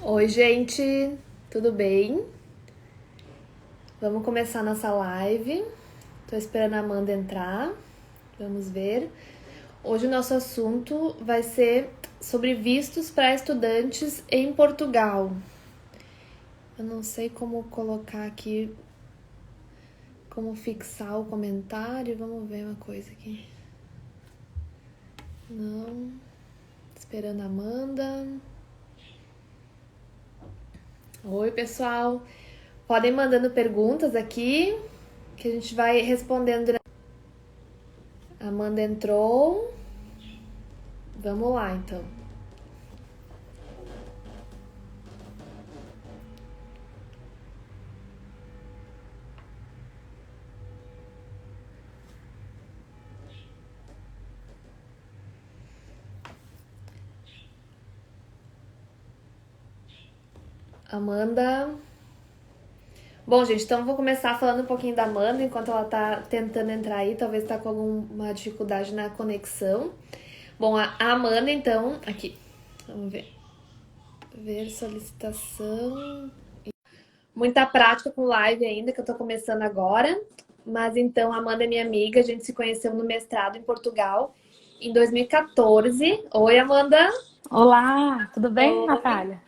Oi, gente, tudo bem? Vamos começar nossa live. Tô esperando a Amanda entrar. Vamos ver. Hoje o nosso assunto vai ser sobre vistos para estudantes em Portugal. Eu não sei como colocar aqui, como fixar o comentário. Vamos ver uma coisa aqui. Não. Esperando a Amanda. Oi, pessoal. Podem mandando perguntas aqui que a gente vai respondendo. A Amanda entrou. Vamos lá, então. Amanda. Bom, gente, então vou começar falando um pouquinho da Amanda enquanto ela tá tentando entrar aí. Talvez tá com alguma dificuldade na conexão. Bom, a Amanda, então, aqui. Vamos ver. Ver solicitação. Muita prática com live ainda, que eu tô começando agora. Mas então, a Amanda é minha amiga. A gente se conheceu no mestrado em Portugal em 2014. Oi, Amanda. Olá, tudo bem, Oi. Natália?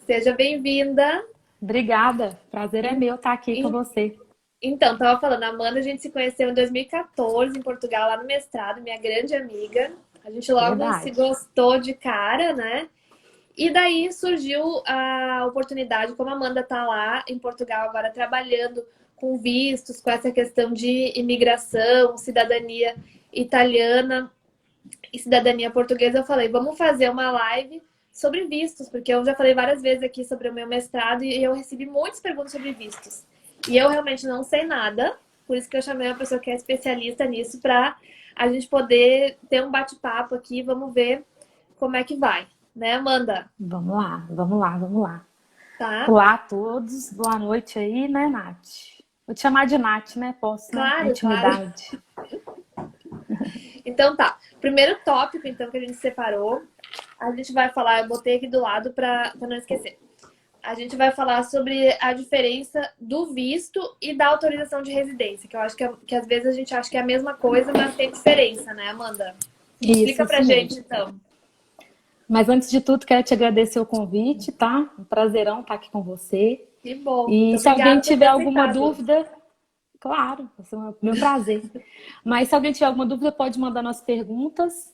Seja bem-vinda. Obrigada, prazer é En- meu estar aqui com en- você. Então, tava falando, a Amanda, a gente se conheceu em 2014 em Portugal, lá no mestrado, minha grande amiga. A gente logo se Verdade. gostou de cara, né? E daí surgiu a oportunidade, como a Amanda tá lá em Portugal agora trabalhando com vistos, com essa questão de imigração, cidadania italiana e cidadania portuguesa, eu falei, vamos fazer uma live sobre vistos, porque eu já falei várias vezes aqui sobre o meu mestrado e eu recebi muitas perguntas sobre vistos. E eu realmente não sei nada, por isso que eu chamei uma pessoa que é especialista nisso para a gente poder ter um bate-papo aqui, vamos ver como é que vai, né, Amanda? Vamos lá, vamos lá, vamos lá. Tá? Olá a todos, boa noite aí, né, Nath? Vou te chamar de Nath, né? Posso, né? Claro, claro. Intimidade. Então tá. Primeiro tópico, então, que a gente separou, a gente vai falar, eu botei aqui do lado para não esquecer. A gente vai falar sobre a diferença do visto e da autorização de residência, que eu acho que às vezes a gente acha que é a mesma coisa, mas tem diferença, né, Amanda? Explica pra Isso gente, mesmo. então. Mas antes de tudo, quero te agradecer o convite, tá? Um prazerão estar aqui com você. Que bom. Muito E se alguém obrigada por ter tiver alguma aceitado. dúvida, claro, vai ser o meu prazer. Mas se alguém tiver alguma dúvida, pode mandar nas perguntas.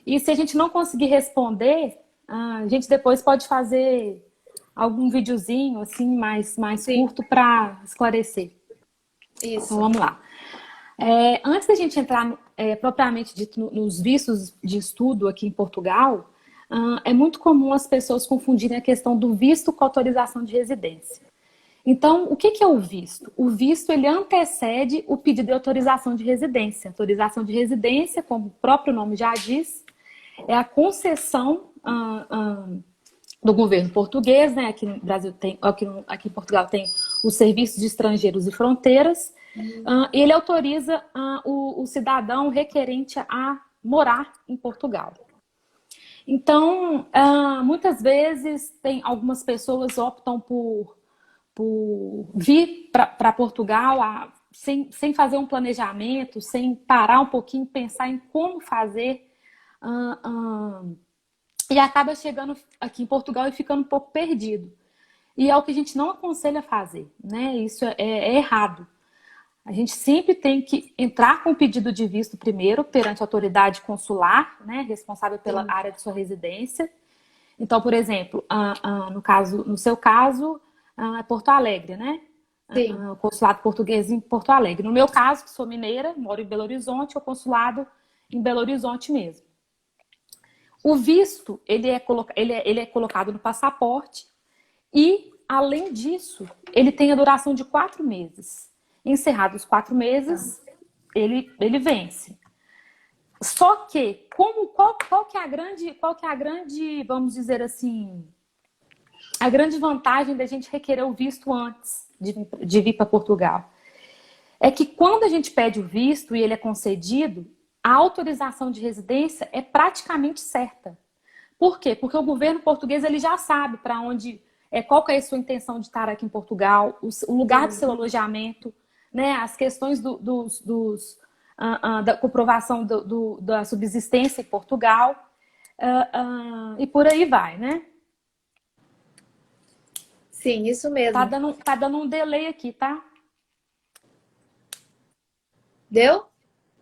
E se a gente não conseguir responder, a gente depois pode fazer algum videozinho assim mais Sim, curto para esclarecer. Então isso. vamos lá. Antes da gente entrar propriamente dito nos vistos de estudo aqui em Portugal, é muito comum as pessoas confundirem a questão do visto com autorização de residência. Então, o que é o visto? O visto ele antecede o pedido de autorização de residência. Autorização de residência, como o próprio nome já diz, é a concessão do governo português, né? Aqui no Brasil tem, aqui em Portugal tem os serviços de estrangeiros e fronteiras. Ele autoriza o cidadão requerente a morar em Portugal. Então, muitas vezes tem algumas pessoas optam por vir para Portugal sem fazer um planejamento, sem parar um pouquinho, pensar em como fazer, ah, ah, e acaba chegando aqui em Portugal e ficando um pouco perdido. E é o que a gente não aconselha a fazer, né? Isso é errado. A gente sempre tem que entrar com o pedido de visto primeiro perante a autoridade consular, né, responsável pela Sim, área de sua residência. Então, por exemplo, no seu caso, é Porto Alegre, né? sim. O consulado português em Porto Alegre. No meu caso, que sou mineira, moro em Belo Horizonte, o consulado em Belo Horizonte mesmo. O visto, ele é colocado no passaporte e, além disso, ele tem a duração de 4 meses. Encerrados os 4 meses, ele vence. Só que, qual que é a grande, vamos dizer assim, a grande vantagem da gente requerer o visto antes de vir para Portugal? É que quando a gente pede o visto e ele é concedido, a autorização de residência é praticamente certa. Por quê? Porque o governo português ele já sabe para onde qual que é a sua intenção de estar aqui em Portugal, o lugar do seu alojamento, né? As questões da comprovação da subsistência em Portugal, e por aí vai, né? Sim, isso mesmo. Tá dando um delay aqui, tá? Deu?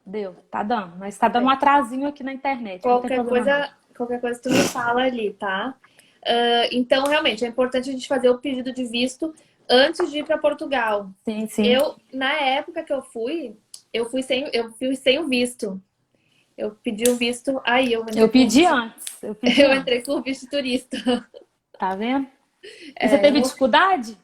Deu, tá dando, mas tá dando um atrasinho aqui na internet. Não tem problema não. Qualquer coisa tu me fala ali, tá? Então, realmente, é importante a gente fazer o pedido de visto antes de ir para Portugal. Sim, sim. Na época que eu fui sem o visto. Eu pedi o visto, aí eu pedi antes. Eu entrei com o visto turista. Tá vendo? E você teve dificuldade?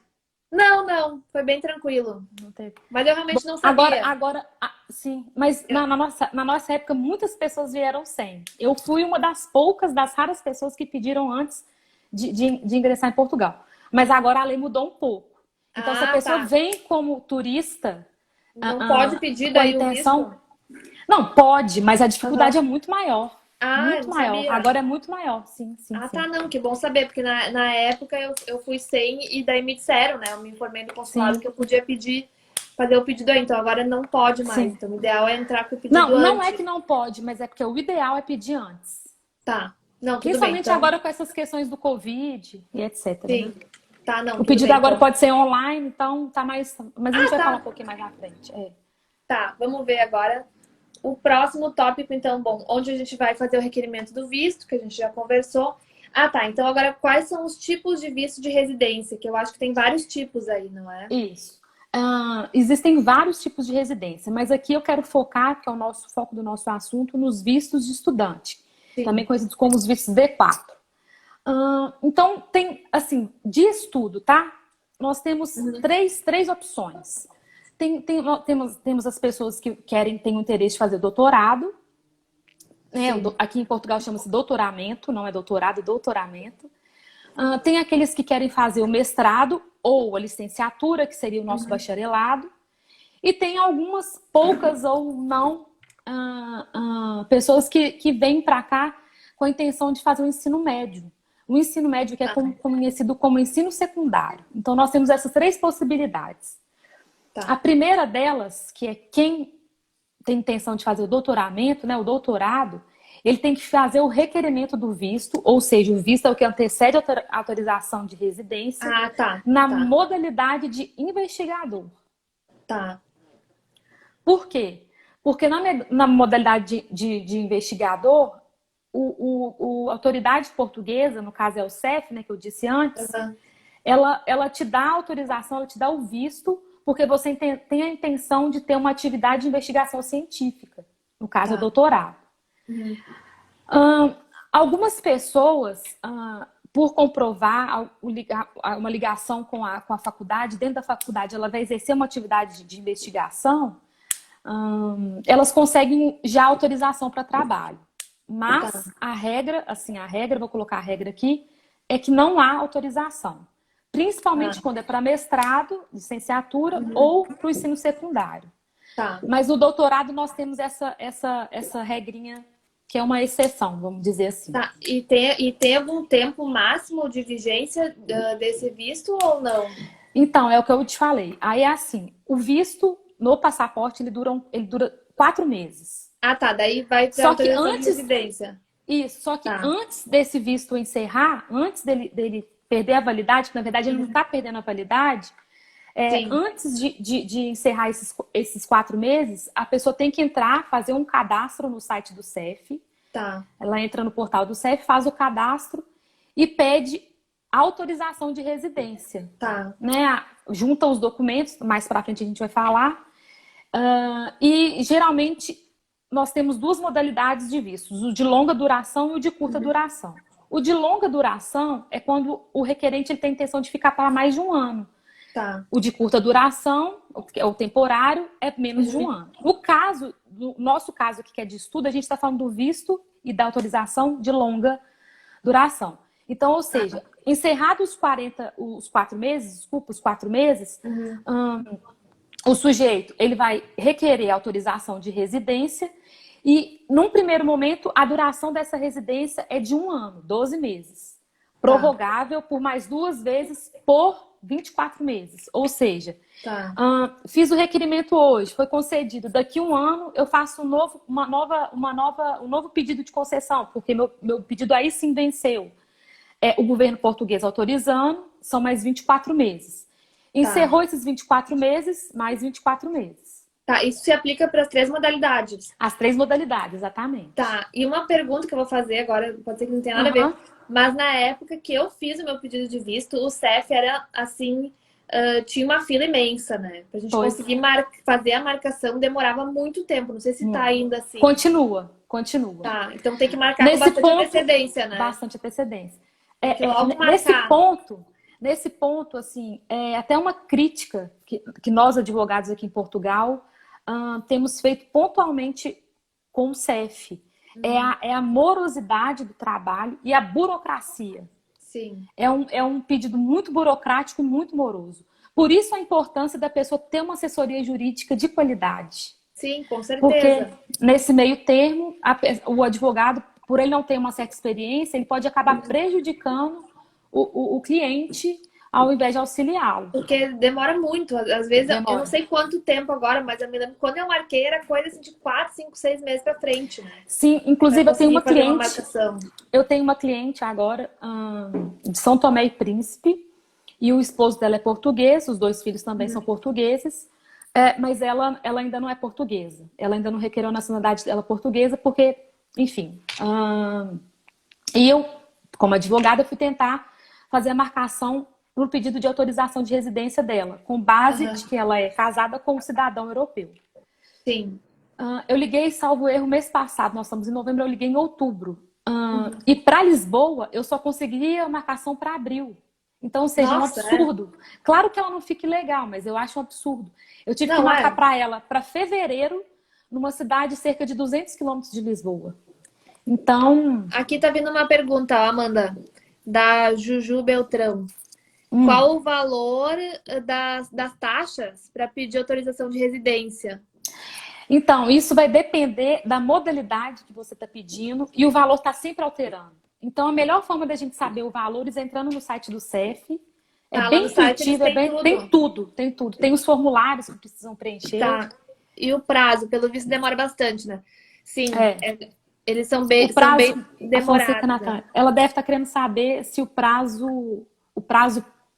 Não, foi bem tranquilo. Não teve. Mas eu realmente não sabia. Agora, sim. Mas na nossa época, muitas pessoas vieram sem. Eu fui uma das raras pessoas que pediram antes de ingressar em Portugal. Mas agora a lei mudou um pouco. Então, se a pessoa vem como turista... Não pode pedir daí o visto? Não, pode, mas a dificuldade é muito maior. Muito maior. Sabia. Agora é muito maior, sim. Tá, não, que bom saber, porque na época eu fui sem e daí me disseram, né? Eu me informei no consulado que eu podia fazer o pedido aí. Então agora não pode mais. Sim. Então o ideal é entrar com o pedido antes. Não é que não pode, mas é porque o ideal é pedir antes. Tá. Não, tudo principalmente bem, então... agora com essas questões do Covid e etc. Sim. Né? Tá, não. O pedido agora pode ser online, então tá mais... Mas a gente vai falar um pouquinho mais na frente. Tá, vamos ver agora o próximo tópico, então, onde a gente vai fazer o requerimento do visto, que a gente já conversou. Tá. Então, agora, quais são os tipos de visto de residência? Que eu acho que tem vários tipos aí, não é? Isso. Existem vários tipos de residência, mas aqui eu quero focar, que é o foco do nosso assunto, nos vistos de estudante. Sim. Também conhecidos como os vistos D4. Então, tem, assim, de estudo, tá? Nós temos três opções. Temos as pessoas que têm o interesse de fazer doutorado. Né? Aqui em Portugal chama-se doutoramento, não é doutorado, é doutoramento. Tem aqueles que querem fazer o mestrado ou a licenciatura, que seria o nosso bacharelado. E tem algumas poucas ou não pessoas que vêm para cá com a intenção de fazer o ensino médio. O ensino médio que é conhecido como ensino secundário. Então, nós temos essas três possibilidades. A primeira delas, que é quem tem intenção de fazer o doutoramento, né, o doutorado, ele tem que fazer o requerimento do visto, ou seja, o visto é o que antecede a autorização de residência, na modalidade de investigador. Tá. Por quê? Porque na modalidade de investigador, a autoridade portuguesa, no caso é o CEF, né, que eu disse antes, ela te dá a autorização, ela te dá o visto, porque você tem a intenção de ter uma atividade de investigação científica, no caso, o doutorado. Algumas pessoas, por comprovar uma ligação com a faculdade, dentro da faculdade ela vai exercer uma atividade de investigação, elas conseguem já autorização para trabalho. Mas a regra, vou colocar a regra aqui, é que não há autorização. Principalmente quando é para mestrado, licenciatura ou para o ensino secundário. Mas no doutorado nós temos essa regrinha que é uma exceção, vamos dizer assim. E tem algum tempo máximo de vigência desse visto ou não? Então, é o que eu te falei. Aí é assim, o visto no passaporte ele dura 4 meses. Daí vai ter autorização de residência. Isso, só que antes desse visto encerrar, antes dele perder a validade, que na verdade ele não está perdendo a validade, antes de encerrar esses 4 meses, a pessoa tem que fazer um cadastro no site do CEF. Ela entra no portal do CEF, faz o cadastro e pede autorização de residência. Né? Junta os documentos, mais para frente a gente vai falar. E geralmente nós temos 2 modalidades de vistos, o de longa duração e o de curta duração. O de longa duração é quando o requerente ele tem a intenção de ficar para mais de 1 ano. O de curta duração, o temporário, é menos de 1 ano. No nosso caso aqui, que é de estudo, a gente está falando do visto e da autorização de longa duração. Então, ou seja, encerrados os 4 meses, o sujeito ele vai requerer autorização de residência e, num primeiro momento, a duração dessa residência é de 1 ano, 12 meses. Tá, prorrogável por mais 2 vezes por 24 meses. Ou seja, tá, fiz o requerimento hoje, foi concedido. Daqui a um ano eu faço um novo pedido de concessão, porque meu pedido aí sim venceu. O governo português autorizando, são mais 24 meses. tá. Encerrou esses 24 meses, mais 24 meses. Tá, isso se aplica para as três modalidades. As 3 modalidades, exatamente. Tá, e uma pergunta que eu vou fazer agora, pode ser que não tenha nada a ver, Aham. mas na época que eu fiz o meu pedido de visto, o CEF era assim, tinha uma fila imensa, né? Pra gente Pois, conseguir fazer a marcação demorava muito tempo. Não sei se tá muito. ainda assim. Continua, continua. Tá, então tem que marcar com Nesse bastante ponto, antecedência, né? bastante antecedência. Tem que logo Nesse marcar. ponto, assim, é até uma crítica que nós, advogados aqui em Portugal, temos feito pontualmente com o CEF. É a morosidade do trabalho e a burocracia. Sim, É um pedido muito burocrático e muito moroso. Por isso a importância da pessoa ter uma assessoria jurídica de qualidade. sim, com Porque certeza. nesse meio termo, o advogado, por ele não ter uma certa experiência, ele pode acabar prejudicando o cliente ao invés de auxiliá-lo. Porque demora muito. Às vezes, eu não Demora. sei quanto tempo agora, mas eu me lembro que quando eu marquei era coisa assim, de 4, 5, 6 meses pra frente, né? Sim, Pra inclusive conseguir fazer uma marcação. eu tenho uma cliente agora de São Tomé e Príncipe, e o esposo dela é português, os 2 filhos também são portugueses, mas ela ainda não é portuguesa. Ela ainda não requereu a nacionalidade dela portuguesa, porque, enfim. E eu, como advogada, fui tentar fazer a marcação para o pedido de autorização de residência dela, com base Aham. de que ela é casada com um cidadão europeu. Sim. Eu liguei, salvo erro, mês passado, nós estamos em novembro, eu liguei em outubro. E para Lisboa, eu só conseguiria a marcação para abril. Então, ou seja, é um Nossa, é. absurdo. Claro que ela não fique legal, mas eu acho um absurdo. Eu tive que Não, marcar é. para ela para fevereiro, numa cidade cerca de 200 quilômetros de Lisboa. Então, Aqui tá vindo uma pergunta, ó, Amanda, da Juju Beltrão. hum, Qual o valor das taxas para pedir autorização de residência? Então, isso vai depender da modalidade que você está pedindo e o valor está sempre alterando. Então, a melhor forma da gente saber o valor é entrando no site do CEF. É Tá, lá bem no site eles intuitivo, têm tem tudo. tudo, tem tudo. Tem os formulários que precisam preencher. Tá. E o prazo, pelo visto, demora bastante, né? Sim, É, eles são o são bem prazo, a Fonseca demorados, né? Natália, ela deve estar querendo saber se o prazo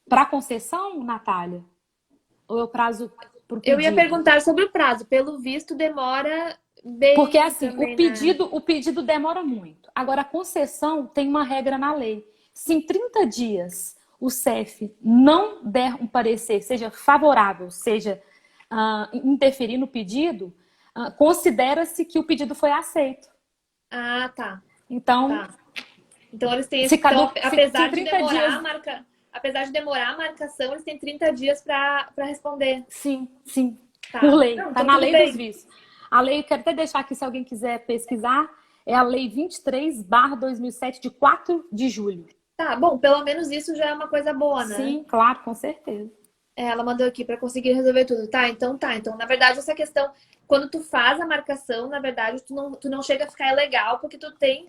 para concessão, Natália, ou é o prazo para o Eu ia pedido? perguntar sobre o prazo. Pelo visto, demora Porque bem assim, o também, né? pedido, o pedido demora muito. Agora, a concessão tem uma regra na lei. Se em 30 dias o CEF não der um parecer, seja favorável, seja interferir no pedido, considera-se que o pedido foi aceito. Ah, tá, Então, tá. Então eles têm se, esse. Então, se em 30 dias. apesar de demorar a marcação, eles têm 30 dias para responder. Sim, sim, por Tá. lei. Não, Está então na tudo lei dos bem. vícios. A lei, quero até deixar aqui se alguém quiser pesquisar, é a Lei 23/2007, de 4 de julho. Tá, bom, pelo menos isso já é uma coisa boa, né? Sim, claro, com certeza. Ela mandou aqui para conseguir resolver tudo. Tá, então tá. Então, na verdade, essa questão, quando tu faz a marcação, na verdade, tu não chega a ficar ilegal porque tu tem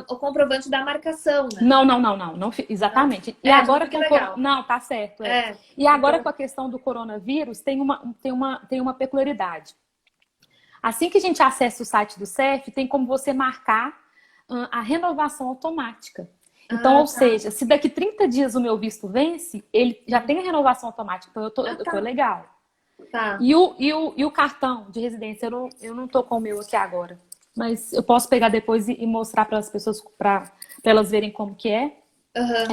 o comprovante da marcação, né? Não, não, não, não, não, Não? exatamente. E É, tu não agora fica com ilegal. não, tá certo, é. É. E agora Então, com a questão do coronavírus tem uma peculiaridade. Assim que a gente acessa o site do CEF, tem como você marcar a renovação automática. Então, ou tá. seja, se daqui 30 dias o meu visto vence, ele já tem a renovação automática, então eu tô Tá. legal. Tá. E o cartão de residência, eu não tô com o meu aqui agora. Mas eu posso pegar depois e mostrar para as pessoas, para elas verem como que é. Aham.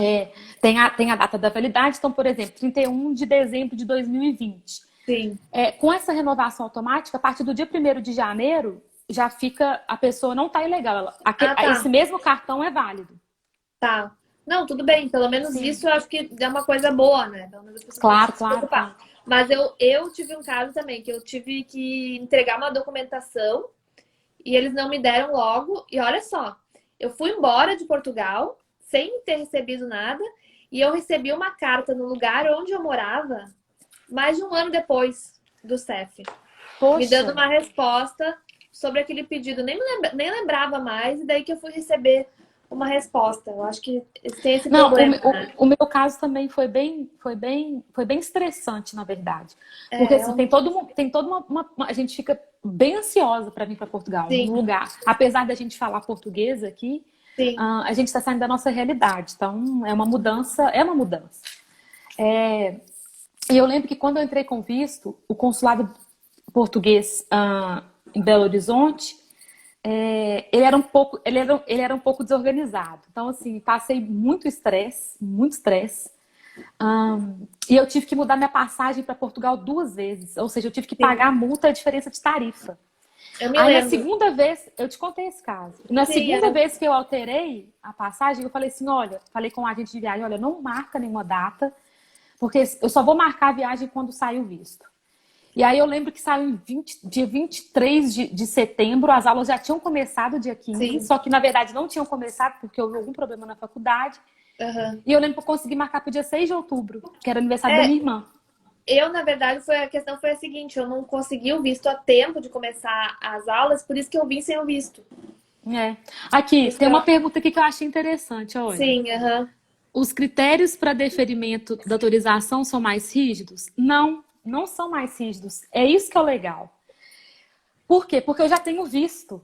Tem a data da validade, então, por exemplo, 31 de dezembro de 2020. Sim. Com essa renovação automática, a partir do dia 1º de janeiro, já fica, a pessoa não está ilegal. Tá. Esse mesmo cartão é válido. Tá. Não, tudo bem. Pelo menos Sim. isso eu acho que é uma coisa boa, né? Pelo menos as pessoas não Claro, precisam se claro, preocupar. claro. Mas eu tive um caso também, que eu tive que entregar uma documentação e eles não me deram logo. E olha só, eu fui embora de Portugal sem ter recebido nada e eu recebi uma carta no lugar onde eu morava mais de um ano depois do CEF, me dando Poxa, uma resposta sobre aquele pedido. Nem lembrava mais, e daí que eu fui receber uma resposta. Eu acho que tem esse Não, problema, né? o meu caso também foi bem estressante, na verdade. Porque É, assim, a gente fica bem ansiosa para vir para Portugal, num sim, lugar. Apesar da gente falar português aqui, sim. a gente está saindo da nossa realidade. Então, é uma mudança, é uma mudança. E eu lembro que quando eu entrei com visto, o consulado português em Belo Horizonte, ele era um pouco desorganizado. Então, assim, passei muito estresse, muito estresse. E eu tive que mudar minha passagem para Portugal 2 vezes. Ou seja, eu tive que pagar Sim, a multa e a diferença de tarifa. eu me Aí na lembro. segunda vez, eu te contei esse caso. Na Sim, segunda vez que eu alterei a passagem, eu falei assim, olha, falei com o agente de viagem, olha, não marca nenhuma data, porque eu só vou marcar a viagem quando sair o visto. E aí eu lembro que saiu dia 23 de setembro, as aulas já tinham começado dia 15, sim. só que na verdade não tinham começado porque houve algum problema na faculdade. Aham. E eu lembro que eu consegui marcar para o dia 6 de outubro, que era aniversário da É, minha irmã. eu, na verdade, a questão foi a seguinte, eu não consegui o visto a tempo de começar as aulas, por isso que eu vim sem o visto. É. Aqui, Isso tem que uma eu... pergunta aqui que eu achei interessante, olha. Sim, aham. Os critérios para deferimento da autorização são mais rígidos? Não, não são mais rígidos. É isso que é o legal. Por quê? Porque eu já tenho visto.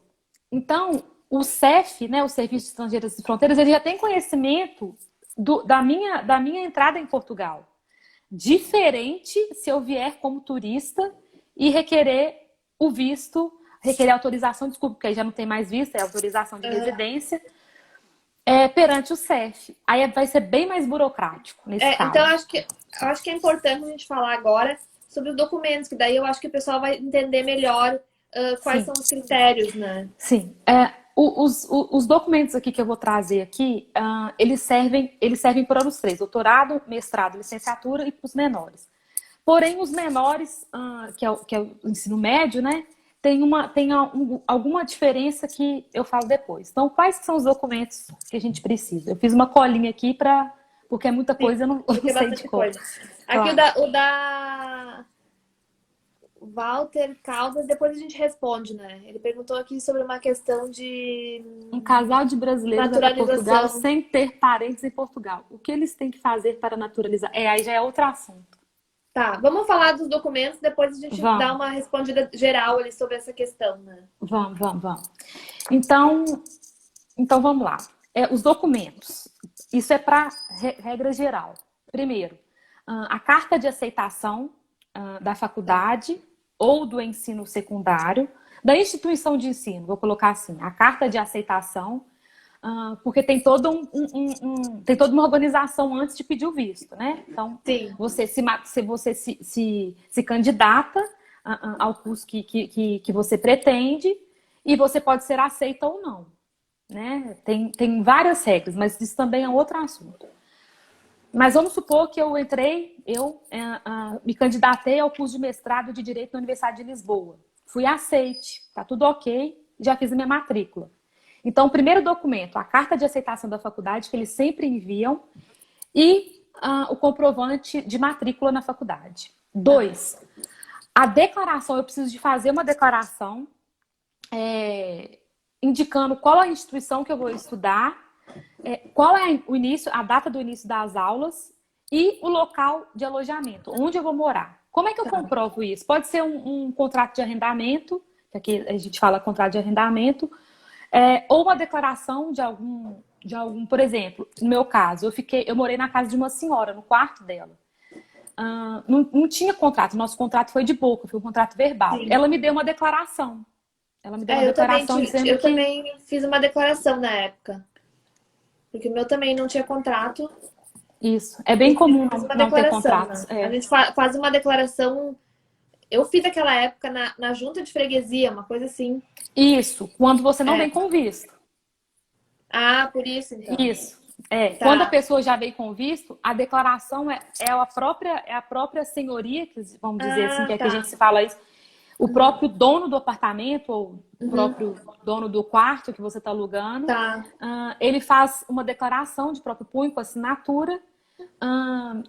Então, o CEF, né, o Serviço de Estrangeiros e Fronteiras, ele já tem conhecimento da minha entrada em Portugal. Diferente se eu vier como turista e requerer o visto, requerer autorização, desculpa, porque aí já não tem mais visto, é autorização de Aham. residência, perante o CEF. Aí vai ser bem mais burocrático nesse Então, caso. eu acho que é importante a gente falar agora sobre os documentos, que daí eu acho que o pessoal vai entender melhor quais Sim. são os critérios, né? Sim, os documentos aqui que eu vou trazer aqui, eles servem para os três, doutorado, mestrado, licenciatura e para os menores. Porém, os menores, que é o ensino médio, né, tem alguma diferença que eu falo depois. Então, quais que são os documentos que a gente precisa? Eu fiz uma colinha aqui porque é muita Sim, coisa, eu não, eu porque não é sei de bastante cor. coisa. Aqui Claro. o da Walter Caldas, depois a gente responde, né? Ele perguntou aqui sobre uma questão de Um casal de brasileiros vai para Portugal naturalização. sem ter parentes em Portugal. O que eles têm que fazer para naturalizar? Aí já é outro assunto. Tá, vamos falar dos documentos, depois a gente dá Vamos, uma respondida geral ali sobre essa questão, né? vamos. Então, vamos lá. Os documentos. Isso é para regra geral. Primeiro, a carta de aceitação da Tá. faculdade ou do ensino secundário, da instituição de ensino, vou colocar assim, a carta de aceitação, porque tem toda uma organização antes de pedir o visto, né? Então, Sim. você se candidata ao curso que você pretende e você pode ser aceita ou não, né? Tem várias regras, mas isso também é outro assunto. Mas vamos supor que eu me candidatei ao curso de mestrado de Direito na Universidade de Lisboa. Fui aceite, tá tudo ok, já fiz a minha matrícula. Então, o primeiro documento, a carta de aceitação da faculdade, que eles sempre enviam, e o comprovante de matrícula na faculdade. Tá. 2, a declaração, eu preciso de fazer uma declaração indicando qual a instituição que eu vou estudar, qual é a data do início das aulas e o local de alojamento, onde eu vou morar. Como é que eu Tá. comprovo isso? Pode ser um contrato de arrendamento, que aqui a gente fala contrato de arrendamento, ou uma declaração por exemplo, no meu caso, eu morei na casa de uma senhora, no quarto dela. Não tinha contrato, nosso contrato foi de boca, foi um contrato verbal. Sim. Ela me deu uma declaração. Ela me deu uma Eu também, declaração dizendo eu que também fiz uma declaração na época. Porque o meu também não tinha contrato. isso. É bem E comum fiz uma não ter declaração, contratos. né? A gente faz uma declaração. Eu fiz aquela época na junta de freguesia, uma coisa assim. Isso, quando você não vem É. com visto. Ah, por isso então. Isso. Quando a Tá. pessoa já veio com visto, a declaração é a própria senhoria, vamos dizer assim, Ah, que é que a gente tá. se fala isso, o próprio dono do apartamento ou o Uhum. próprio dono do quarto que você está alugando, Tá. ele faz uma declaração de próprio punho com assinatura,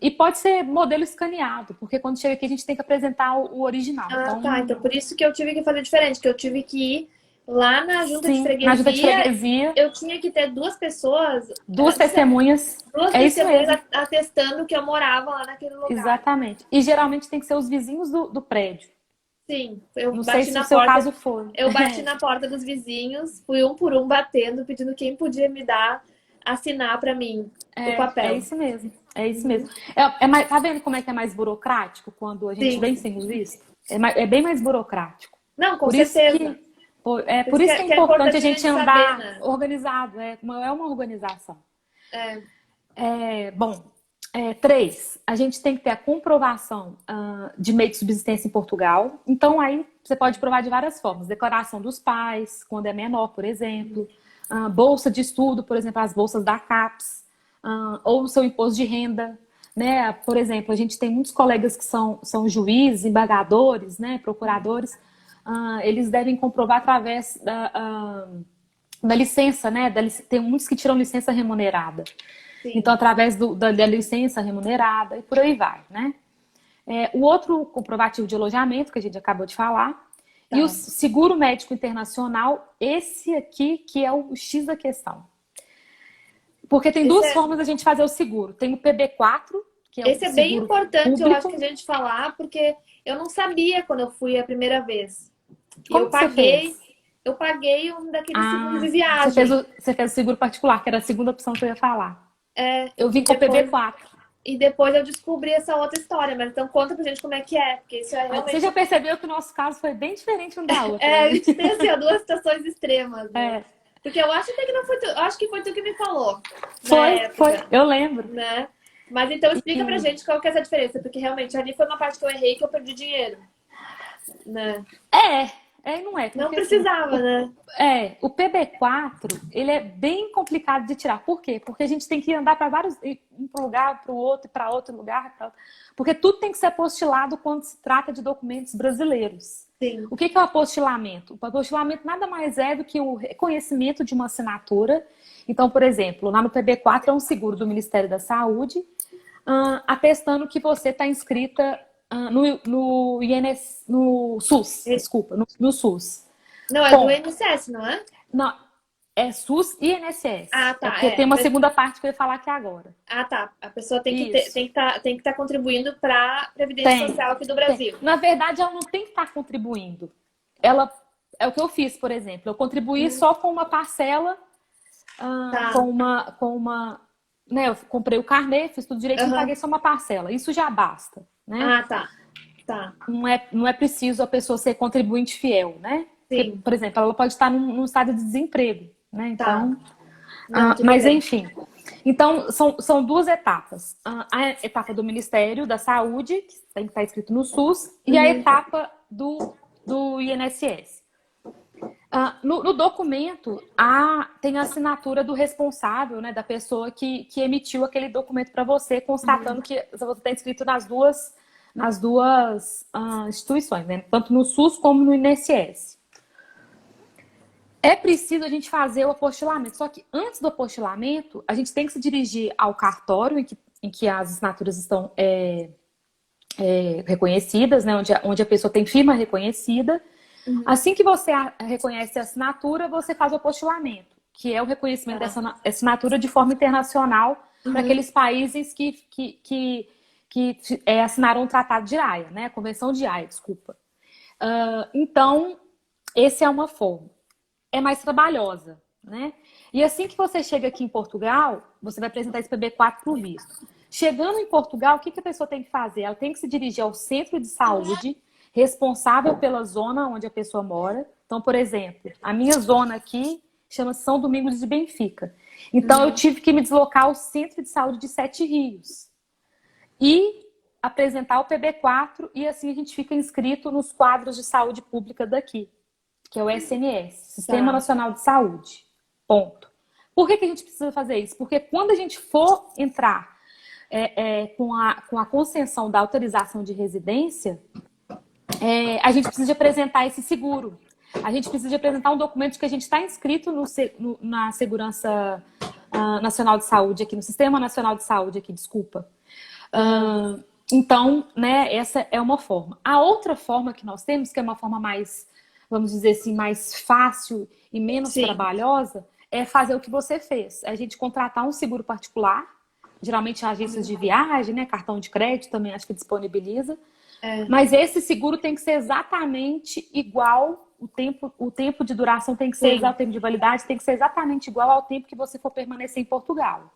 e pode ser modelo escaneado, porque quando chega aqui a gente tem que apresentar o original. Ah, Então, tá. Então por isso que eu tive que fazer diferente, que eu tive que ir Lá na junta de Sim, na junta de freguesia, freguesia, eu tinha que ter duas pessoas, duas testemunhas. duas É isso testemunhas mesmo, atestando que eu morava lá naquele lugar. exatamente. E geralmente tem que ser os vizinhos do prédio. Sim, eu Não sei bati se o na seu porta, caso foi. eu bati na porta dos vizinhos, fui um por um batendo, pedindo quem podia me dar, assinar para mim o É papel. isso mesmo. É isso Uhum. mesmo. Tá vendo como é que é mais burocrático quando a gente Sim. vem sem o visto? É bem mais burocrático. Não, com Por isso certeza. que, é Por por isso isso que é que é importante a importante a gente gente saber, andar né? organizado. É uma organização. É, Bom, três, a gente tem que ter a comprovação de meio de subsistência em Portugal. Então, aí você pode provar de várias formas. Declaração dos pais, quando é menor, por exemplo. Bolsa de estudo, por exemplo, as bolsas da CAPES. Ou o seu imposto de renda. Né? Por exemplo, a gente tem muitos colegas que são juízes, embargadores, né? Procuradores. Eles devem comprovar através da licença, né? Tem muitos que tiram licença remunerada. Então, sim. através da licença remunerada e por aí vai, né? O outro comprovativo de alojamento, que a gente acabou de falar, e o Tá. seguro médico internacional, esse aqui que é o X da questão. Porque tem Esse duas é, formas da gente fazer o seguro. Tem o PB4, que é o esse é bem seguro importante, eu acho que a público. gente falar, porque eu não sabia quando eu fui a primeira vez. E Como que você fez? eu paguei um daqueles seguros de Você fez viagem. o seguro particular, que era a segunda opção que eu ia falar. É, Eu vim e com o depois, PB4. e depois eu descobri essa outra história, mas então conta pra gente como é que é, porque isso é Você já realmente. percebeu que o nosso caso foi bem diferente um da outra, É, a né? gente tem assim, ó, duas situações extremas, né? É. Porque eu acho até que não foi tu, eu acho que foi tu que me falou na Foi, época, eu lembro. né? Mas então explica pra E gente qual que é essa diferença, porque realmente ali foi uma parte que eu errei que eu perdi dinheiro, né? e não é, Não porque assim, precisava, né? o PB4, ele é bem complicado de tirar. Por quê? Porque a gente tem que andar para vários, um lugar, para o outro, para outro lugar, porque tudo tem que ser apostilado quando se trata de documentos brasileiros. Sim. O que é o apostilamento? O apostilamento nada mais é do que o reconhecimento de uma assinatura. Então, por exemplo, lá no PB4 é um seguro do Ministério da Saúde, atestando que você está inscrita no INS, no SUS, desculpa, no SUS. Não, é do Ponto. INSS, não é? Não, é SUS e INSS. Ah, É tá. porque É. tem uma segunda parte que eu ia falar aqui agora. Ah, tá. A pessoa tem que ter, Isso. tem que estar contribuindo para a Previdência Tem, Social aqui do tem. Brasil. Na verdade, ela não tem que estar contribuindo. Ela é o que eu fiz, por exemplo. Eu contribuí só com uma parcela, Tá. com uma, né? Eu comprei o carnê, fiz tudo direitinho, Aham. paguei só uma parcela. Isso já basta, né? Ah, tá. Tá. Não é preciso a pessoa ser contribuinte fiel, né? Porque, Sim. por exemplo, ela pode estar num estado de desemprego, né? Tá. Então, Não, tudo mas bem. enfim. Então, são duas etapas. A etapa do Ministério da Saúde, que tem que estar escrito no SUS, e a Uhum. etapa do INSS. No documento, tem a assinatura do responsável, né, da pessoa que emitiu aquele documento para você, constatando que você está inscrito nas duas instituições, né, tanto no SUS como no INSS. É preciso a gente fazer o apostilamento, só que antes do apostilamento, a gente tem que se dirigir ao cartório em que as assinaturas estão reconhecidas, né, onde a pessoa tem firma reconhecida. Assim que você reconhece a assinatura, você faz o apostilamento, que é o reconhecimento dessa assinatura de forma internacional para aqueles países que assinaram o Tratado de Haia, né, a Convenção de Haia, desculpa. Então, essa é uma forma. É mais trabalhosa, né? E assim que você chega aqui em Portugal, você vai apresentar esse PB4 para o visto. Chegando em Portugal, o que a pessoa tem que fazer? Ela tem que se dirigir ao centro de saúde responsável pela zona onde a pessoa mora. Então, por exemplo, a minha zona aqui chama-se São Domingos de Benfica. Então, eu tive que me deslocar ao centro de saúde de Sete Rios e apresentar o PB4 e assim a gente fica inscrito nos quadros de saúde pública daqui, que é o SNS, Sistema Tá. Nacional de Saúde. Ponto. Por que a gente precisa fazer isso? Porque quando a gente for entrar com a concessão da autorização de residência, a gente precisa de apresentar esse seguro. A gente precisa de apresentar um documento de que a gente está inscrito na Segurança Nacional de Saúde aqui, no Sistema Nacional de Saúde aqui, desculpa. Então, né, essa é uma forma. A outra forma que nós temos, que é uma forma mais vamos dizer assim, mais fácil e menos Sim. trabalhosa, é fazer o que você fez. É a gente contratar um seguro particular, geralmente agências de viagem, né? Cartão de crédito também acho que disponibiliza. É, Mas esse seguro tem que ser exatamente igual, o tempo de duração tem que ser sim. exato, o tempo de validade tem que ser exatamente igual ao tempo que você for permanecer em Portugal.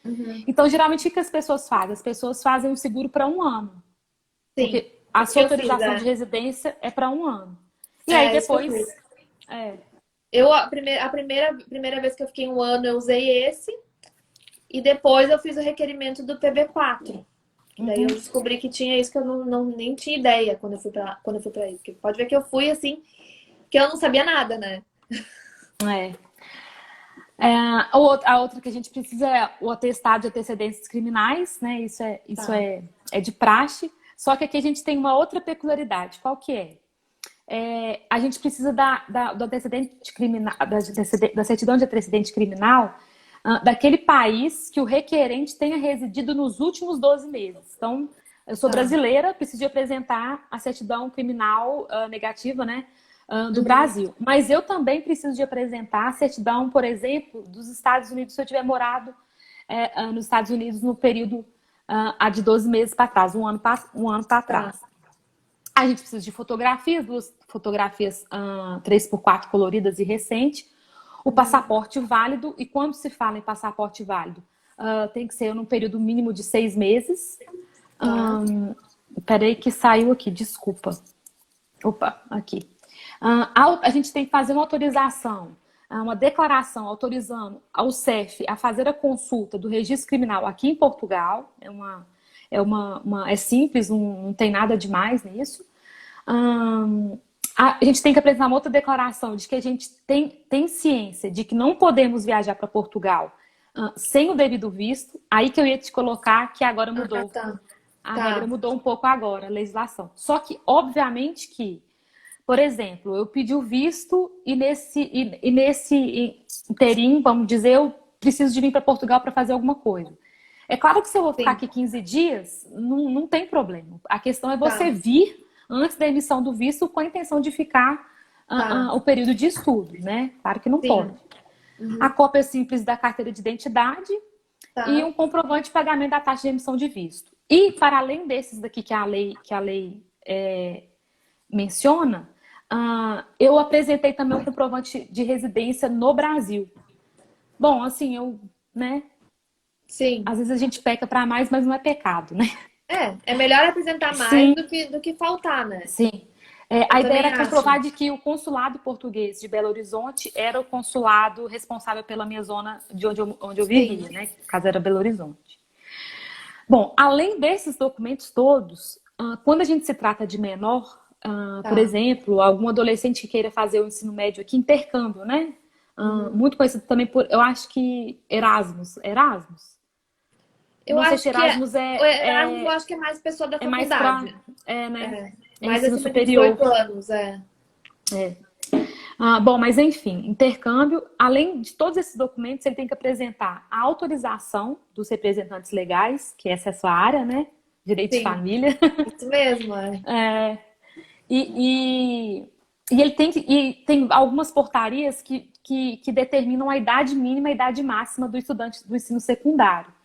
Uhum. Então, geralmente, o que as pessoas fazem? As pessoas fazem um seguro para um ano, Sim. porque a Isso que sua eu fiz, autorização de é. residência é para um ano. E aí, É, isso que eu depois, fiz. é, Eu, a primeira vez que eu fiquei um ano, eu usei esse. E depois eu fiz o requerimento do PB4. Que daí eu uhum, descobri que tinha isso que eu nem tinha ideia quando eu fui pra isso. Porque pode ver que eu fui assim, que eu não sabia nada, né? é. A outra que a gente precisa é o atestado de antecedentes criminais, né? Tá. É de praxe. Só que aqui a gente tem uma outra peculiaridade. Qual que é? A gente precisa do antecedente criminal, da certidão de antecedente criminal daquele país que o requerente tenha residido nos últimos 12 meses. Então, eu sou Tá. brasileira, preciso de apresentar a certidão criminal negativa, né, do Uhum. Brasil. Mas eu também preciso de apresentar a certidão, por exemplo, dos Estados Unidos, se eu tiver morado nos Estados Unidos no período de 12 meses para trás, um ano para Tá. trás. A gente precisa de fotografias, duas fotografias 3x4 coloridas e recente, o Uhum. passaporte válido, e quando se fala em passaporte válido, tem que ser num período mínimo de 6 meses. Tá. Peraí que saiu aqui, desculpa. Opa, aqui. A gente tem que fazer uma autorização, uma declaração autorizando ao CEF a fazer a consulta do registro criminal aqui em Portugal. É simples, não tem nada demais nisso. A gente tem que apresentar uma outra declaração de que a gente tem ciência de que não podemos viajar para Portugal sem o devido visto. Aí que eu ia te colocar que agora Ah, mudou. tá. A regra Tá. mudou um pouco agora, a legislação. Só que, obviamente que, por exemplo, eu pedi o visto e nesse interim, vamos dizer, eu preciso de vir para Portugal para fazer alguma coisa. É claro que se eu vou ficar Sim. aqui 15 dias, não tem problema. A questão é você Tá. vir antes da emissão do visto com a intenção de ficar Tá. o período de estudo, né? Claro que não pode. Sim. A Uhum. cópia simples da carteira de identidade e Tá. um comprovante de pagamento da taxa de emissão de visto. E, para além desses daqui que a lei menciona, eu apresentei também um comprovante de residência no Brasil. Bom, assim, né? Sim. Às vezes a gente peca para mais, mas não é pecado, né? É melhor apresentar mais Sim, do que faltar, né? sim. Eu A ideia também era acho. comprovar de que o consulado português de Belo Horizonte era o consulado responsável pela minha zona de onde eu Sim. vivia, né? Que caso era Belo Horizonte. Bom, além desses documentos todos, quando a gente se trata de menor, por Tá. exemplo, algum adolescente que queira fazer o ensino médio aqui, intercâmbio, né? Uhum. Muito conhecido também por, eu acho que Erasmus. Erasmus? Eu Não sei se acho que Erasmus o Erasmus, eu acho que é mais pessoa da é mais para, faculdade. né? É. É Mais ensino acima de 18 superior. anos, é. Bom, mas enfim, intercâmbio, além de todos esses documentos, ele tem que apresentar a autorização dos representantes legais, que essa é a sua área, né? Direito de Sim, família. isso mesmo, é. E, e, e ele tem algumas portarias que determinam a idade mínima e a idade máxima do estudante do ensino secundário.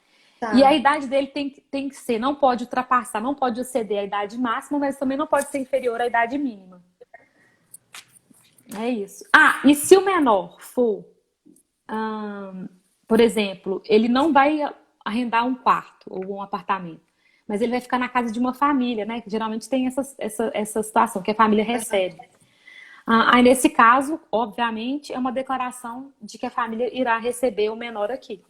E a Tá. idade dele tem que ser, não pode ultrapassar, não pode exceder a idade máxima, mas também não pode ser inferior à idade mínima. É isso. E se o menor for, por exemplo, ele não vai arrendar um quarto ou um apartamento, mas ele vai ficar na casa de uma família, né? Que geralmente tem essa situação, que a família recebe. Aí, nesse caso, obviamente, é uma declaração de que a família irá receber o menor aqui.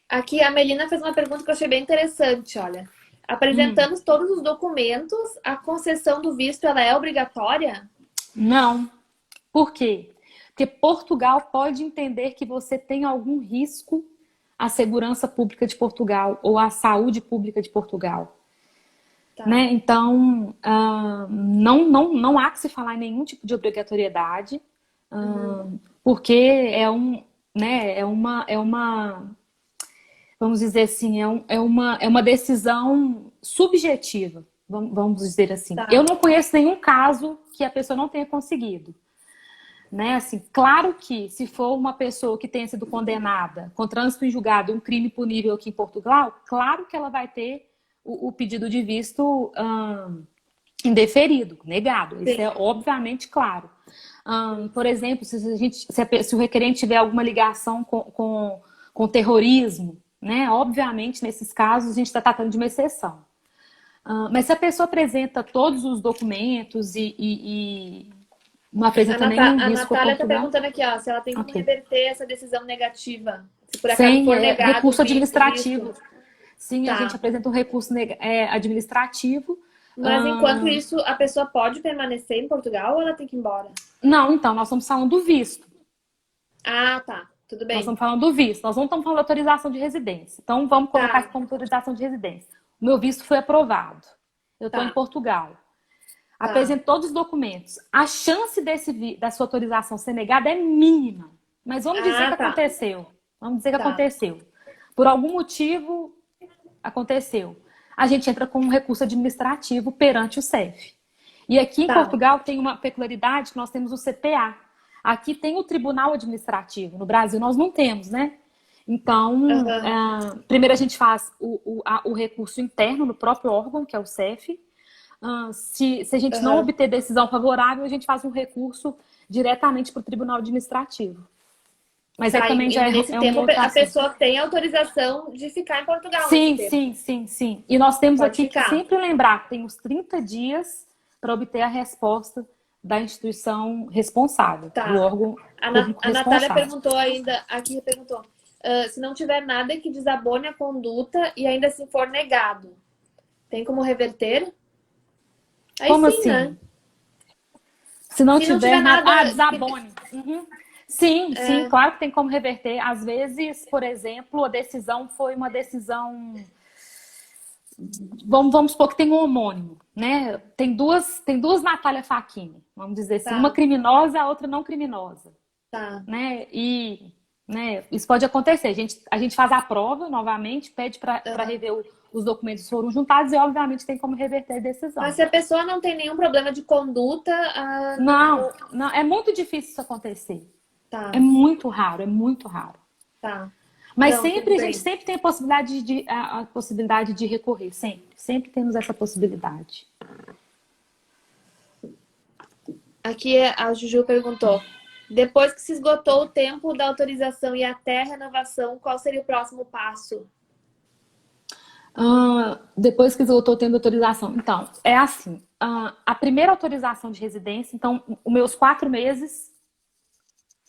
Aqui a Melina fez uma pergunta que eu achei bem interessante, olha. Apresentamos todos os documentos, a concessão do visto, ela é obrigatória? Não. Por quê? Porque Portugal pode entender que você tem algum risco à segurança pública de Portugal ou à saúde pública de Portugal. Tá. Né? Então, não há que se falar em nenhum tipo de obrigatoriedade, Uhum. porque vamos dizer assim, é uma decisão subjetiva, vamos dizer assim. Eu Tá. não conheço nenhum caso que a pessoa não tenha conseguido. né? Assim, claro que se for uma pessoa que tenha sido condenada com trânsito em julgado, um crime punível aqui em Portugal, claro que ela vai ter o pedido de visto indeferido, negado. Isso Sim. é obviamente claro. Por exemplo, se o requerente tiver alguma ligação com terrorismo, né? Obviamente, nesses casos, a gente está tratando de uma exceção. Mas se a pessoa apresenta todos os documentos e não apresenta nenhum A risco a Natália está Portugal, perguntando aqui, ó, se ela tem como ok. reverter essa decisão negativa. Se por acaso Sem for negado recurso o administrativo. visto. Sim, a gente Tá. apresenta um recurso administrativo. Mas enquanto isso, a pessoa pode permanecer em Portugal ou ela tem que ir embora? Não, então, nós estamos falando do visto. Ah, tá. Tudo Nós bem. estamos falando do visto. Nós não estamos falando da autorização de residência. Então, vamos colocar isso Tá. como autorização de residência. O meu visto foi aprovado. Eu estou em Tá. Portugal. Tá. Apresento todos os documentos. A chance da sua autorização ser negada é mínima. Mas vamos dizer que Tá. aconteceu. Vamos dizer que Tá. aconteceu. Por algum motivo, aconteceu. A gente entra com um recurso administrativo perante o CEF. E aqui em Tá. Portugal tem uma peculiaridade que nós temos o CPA. Aqui tem o Tribunal Administrativo. No Brasil nós não temos, né? Então, primeiro a gente faz o recurso interno no próprio órgão, que é o CEF. Se a gente não obter decisão favorável, a gente faz um recurso diretamente para o Tribunal Administrativo. Mas Tá, aí também já nesse é um tempo outro a assunto. pessoa tem autorização de ficar em Portugal Sim, nesse tempo. sim. E nós temos Pode aqui ficar. que sempre lembrar que tem os 30 dias para obter a resposta da instituição responsável, Tá. do órgão público A Natália responsável. perguntou ainda, aqui perguntou, se não tiver nada que desabone a conduta e ainda assim for negado, tem como reverter? Aí Como sim, assim? né? Se não Se não tiver tiver nada... nada- desabone. Uhum. Sim, claro que tem como reverter. Às vezes, por exemplo, a decisão foi uma decisão... Vamos supor que tem um homônimo, né? Tem duas Natália Facchini, vamos dizer assim. Tá. Uma criminosa, a outra não criminosa. Tá. Né? E isso pode acontecer. A gente faz a prova novamente, pede para rever os documentos que foram juntados e, obviamente, tem como reverter a decisão. Mas se a pessoa não tem nenhum problema de conduta... Não, é muito difícil isso acontecer. Tá. É muito raro, é muito raro. Tá. Mas Não, sempre tudo a bem. gente sempre tem a possibilidade de recorrer, sempre temos essa possibilidade. Aqui a Juju perguntou, depois que se esgotou o tempo da autorização e até a renovação, qual seria o próximo passo? Depois que esgotou o tempo de autorização. Então, é assim, a primeira autorização de residência, então, os meus 4 meses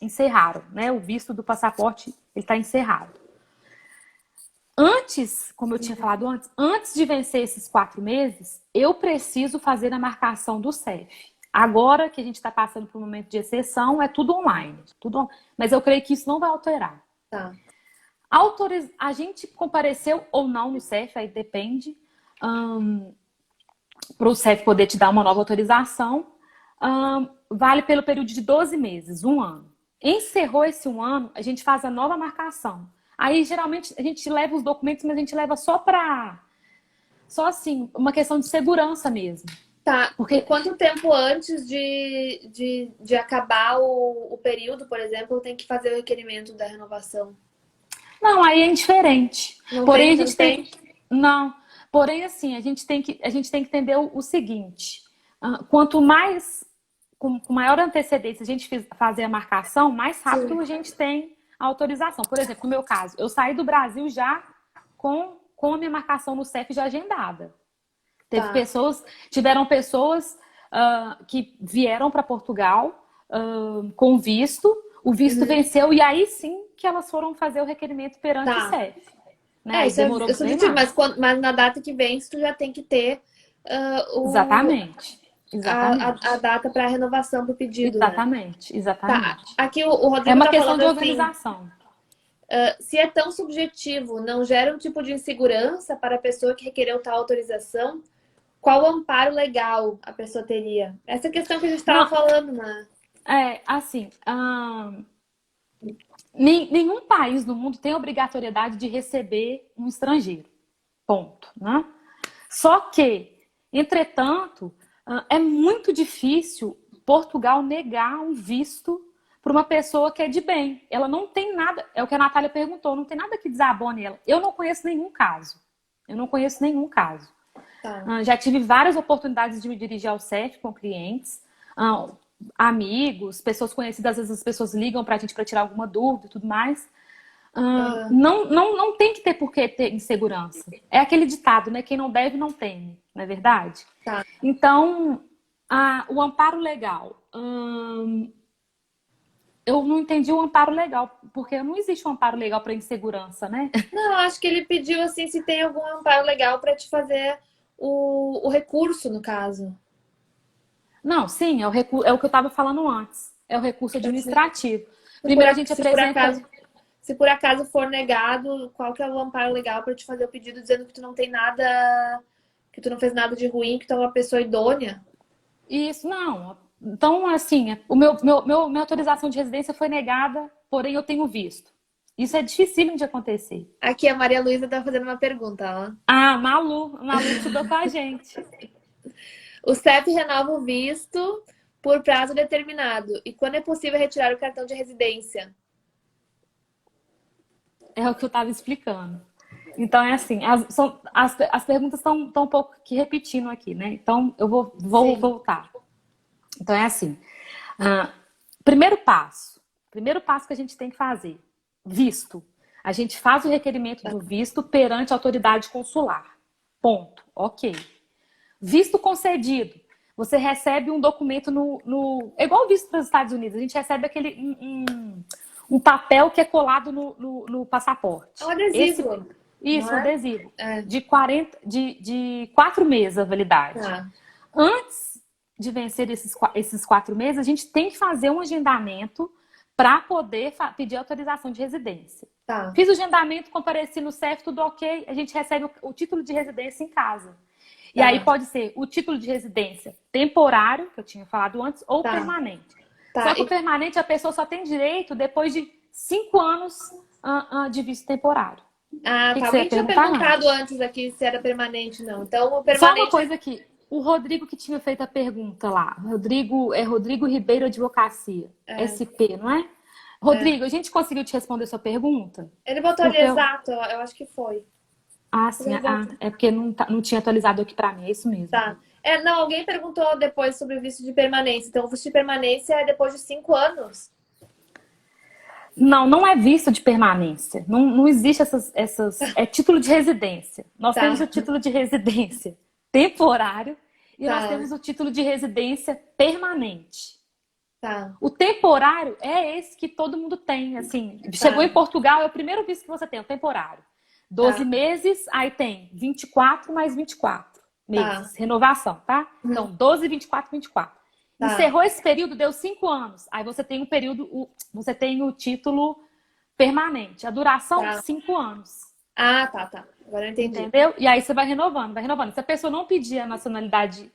encerraram, né? O visto do passaporte, ele está encerrado. Antes, como eu tinha falado antes de vencer esses 4 meses, eu preciso fazer a marcação do CEF. Agora que a gente está passando por um momento de exceção, é tudo online. Mas eu creio que isso não vai alterar. Tá. A gente compareceu ou não no CEF, aí depende, para o CEF poder te dar uma nova autorização, vale pelo período de 12 meses, 1 ano. Encerrou esse 1 ano, a gente faz a nova marcação. Aí, geralmente, a gente leva os documentos, mas a gente leva só assim, uma questão de segurança mesmo. Tá. Porque Quanto tempo antes de acabar o período, por exemplo, tem que fazer o requerimento da renovação? Não, aí é indiferente. Não Porém, tem, a gente tem. Não. Porém, assim, a gente tem que entender o seguinte: quanto mais, com maior antecedência a gente fazer a marcação, mais rápido Sim. a gente tem a autorização. Por exemplo, no meu caso, eu saí do Brasil já com a minha marcação no CEF já agendada. Tiveram pessoas que vieram para Portugal com visto, o visto venceu e aí sim que elas foram fazer o requerimento perante o CEF. Né? Isso demorou é subjetivo, mas na data que vence, tu já tem que ter Exatamente. a data para renovação do pedido. Exatamente. Né? Tá. Aqui o Rodrigo é uma tá questão de falando organização. Assim, se é tão subjetivo, não gera um tipo de insegurança para a pessoa que requereu tal autorização? Qual amparo legal a pessoa teria? Essa questão que a gente estava falando, né? Assim, nenhum país no mundo tem obrigatoriedade de receber um estrangeiro. Ponto. Né? Só que, entretanto, é muito difícil Portugal negar um visto para uma pessoa que é de bem. Ela não tem nada, é o que a Natália perguntou, não tem nada que desabone ela. Eu não conheço nenhum caso. Eu não conheço nenhum caso. Tá. Já tive várias oportunidades de me dirigir ao CEF com clientes, amigos, pessoas conhecidas, às vezes as pessoas ligam pra gente para tirar alguma dúvida e tudo mais. Não tem que ter por que ter insegurança. É aquele ditado, né? Quem não deve, não teme, não é verdade? Tá. Então, o amparo legal. Eu não entendi o amparo legal, porque não existe um amparo legal para insegurança, né? Não, acho que ele pediu assim se tem algum amparo legal para te fazer o recurso, no caso. Não, sim, é o que eu estava falando antes. É o recurso administrativo. Se Primeiro a gente se por apresenta. acaso, se por acaso for negado, qual que é o amparo legal para te fazer o pedido dizendo que tu não tem nada, que tu não fez nada de ruim, que tu é uma pessoa idônea? Isso, não. Então, assim, minha autorização de residência foi negada, porém eu tenho visto. Isso é dificílimo de acontecer. Aqui a Maria Luísa tá fazendo uma pergunta, ó. Malu estudou com a gente. O CEP renova o visto por prazo determinado. E quando é possível retirar o cartão de residência? É o que eu estava explicando. Então, é assim, as perguntas estão um pouco que repetindo aqui, né? Então, eu vou voltar. Então, é assim. Primeiro passo que a gente tem que fazer, visto. A gente faz o requerimento do visto perante a autoridade consular. Ponto. Ok. Visto concedido. Você recebe um documento é igual o visto para os Estados Unidos. A gente recebe um papel que é colado no passaporte. É um adesivo. Isso, um é? adesivo. De 4 meses a validade. Tá. Antes de vencer esses 4 meses, a gente tem que fazer um agendamento para poder pedir autorização de residência. Tá. Fiz o agendamento, compareci no CEF, tudo ok, a gente recebe o título de residência em casa. E aí pode ser o título de residência temporário, que eu tinha falado antes, ou permanente. Só que o permanente a pessoa só tem direito depois de 5 anos de visto temporário. Alguém tinha perguntado antes aqui se era permanente, não. Então, o permanente... Só uma coisa aqui. O Rodrigo que tinha feito a pergunta lá. Rodrigo Ribeiro Advocacia. SP, não é? Rodrigo, a gente conseguiu te responder sua pergunta? Ele botou ali exato, eu acho que foi. Sim. É porque não tinha atualizado aqui pra mim, é isso mesmo. Tá. Não, alguém perguntou depois sobre o visto de permanência. Então, o visto de permanência é depois de 5 anos. Não é visto de permanência. Não existe essas. É título de residência. Nós temos o título de residência temporário e nós temos o título de residência permanente. Tá. O temporário é esse que todo mundo tem. Assim, chegou em Portugal, é o primeiro visto que você tem, o temporário. 12 meses, aí tem 24 mais 24 meses. Renovação, tá? Então, 12, 24, 24. Encerrou esse período, deu 5 anos. Aí você tem você tem o título permanente. A duração, 5 anos. Tá. Agora eu entendi. Entendeu? E aí você vai renovando. Se a pessoa não pedir a nacionalidade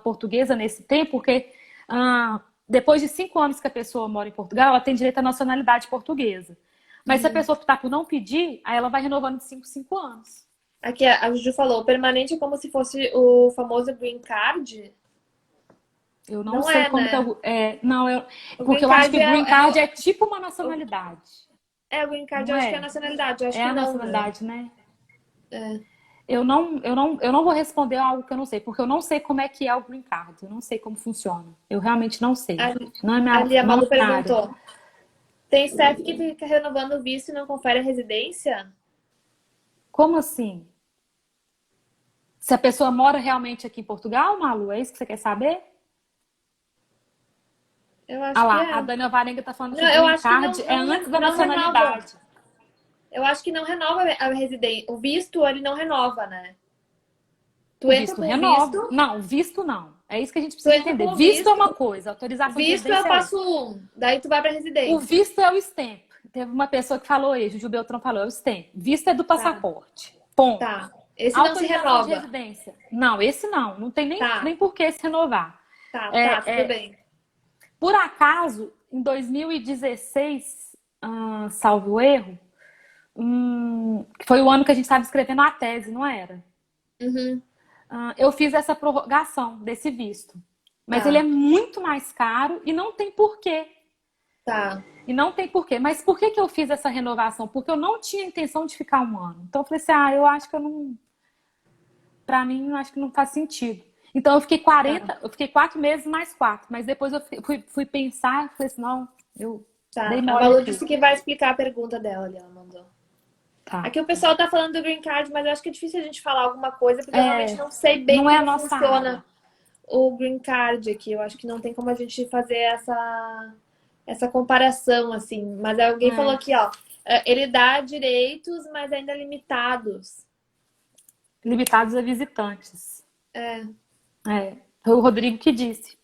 portuguesa nesse tempo, porque depois de 5 anos que a pessoa mora em Portugal, ela tem direito à nacionalidade portuguesa. Mas se a pessoa optar por não pedir, aí ela vai renovando de 5 anos. Aqui a Juju falou, permanente é como se fosse o famoso green card? Eu não sei como que porque eu acho que o green card é tipo uma nacionalidade. O green card eu acho que é a nacionalidade. Eu acho que a nacionalidade, né? Eu não vou responder algo que eu não sei, porque eu não sei como é que é o green card. Eu não sei como funciona. Eu realmente não sei. Não é minha Ali a Malu área. perguntou. Tem CEF que fica renovando o visto e não confere a residência? Como assim? Se a pessoa mora realmente aqui em Portugal, Malu, é isso que você quer saber? Eu acho que a Dani Alvarenga tá falando que o green card é antes da nacionalidade. Eu acho que não renova a residência. O visto, ele não renova, né? O visto renova. Visto... Não, o visto não. É isso que a gente precisa entender. Visto é uma coisa, autorização de residência é o passo 1. Daí tu vai pra residência. O visto é o stamp. Teve uma pessoa que falou aí, Juju Beltrão falou, é o stamp. Visto é do passaporte. Ponto. Tá. Esse não se renova. De residência. Não, esse não. Não tem nem por que se renovar. Tudo bem. Por acaso, em 2016, salvo erro, que foi o ano que a gente estava escrevendo a tese, não era? Uhum. Eu fiz essa prorrogação desse visto. Mas ele é muito mais caro e não tem porquê. Tá. E não tem porquê. Mas por que que eu fiz essa renovação? Porque eu não tinha intenção de ficar um ano. Então eu falei assim, eu acho que eu não... Pra mim, eu acho que não faz sentido. Então Tá. eu fiquei 4 meses mais 4. Mas depois eu fui pensar, falei assim, não, eu dei Tá. A mole Malu aqui. disse que vai explicar a pergunta dela ali, ela mandou. Tá. Aqui o pessoal tá falando do Green Card, mas eu acho que é difícil a gente falar alguma coisa, porque eu realmente É, não sei bem não é a como nossa área. funciona o Green Card aqui. Eu acho que não tem como a gente fazer essa comparação, assim. Mas alguém falou É, aqui, ó, ele dá direitos, mas ainda limitados. limitados a visitantes. É, É, foi o Rodrigo que disse.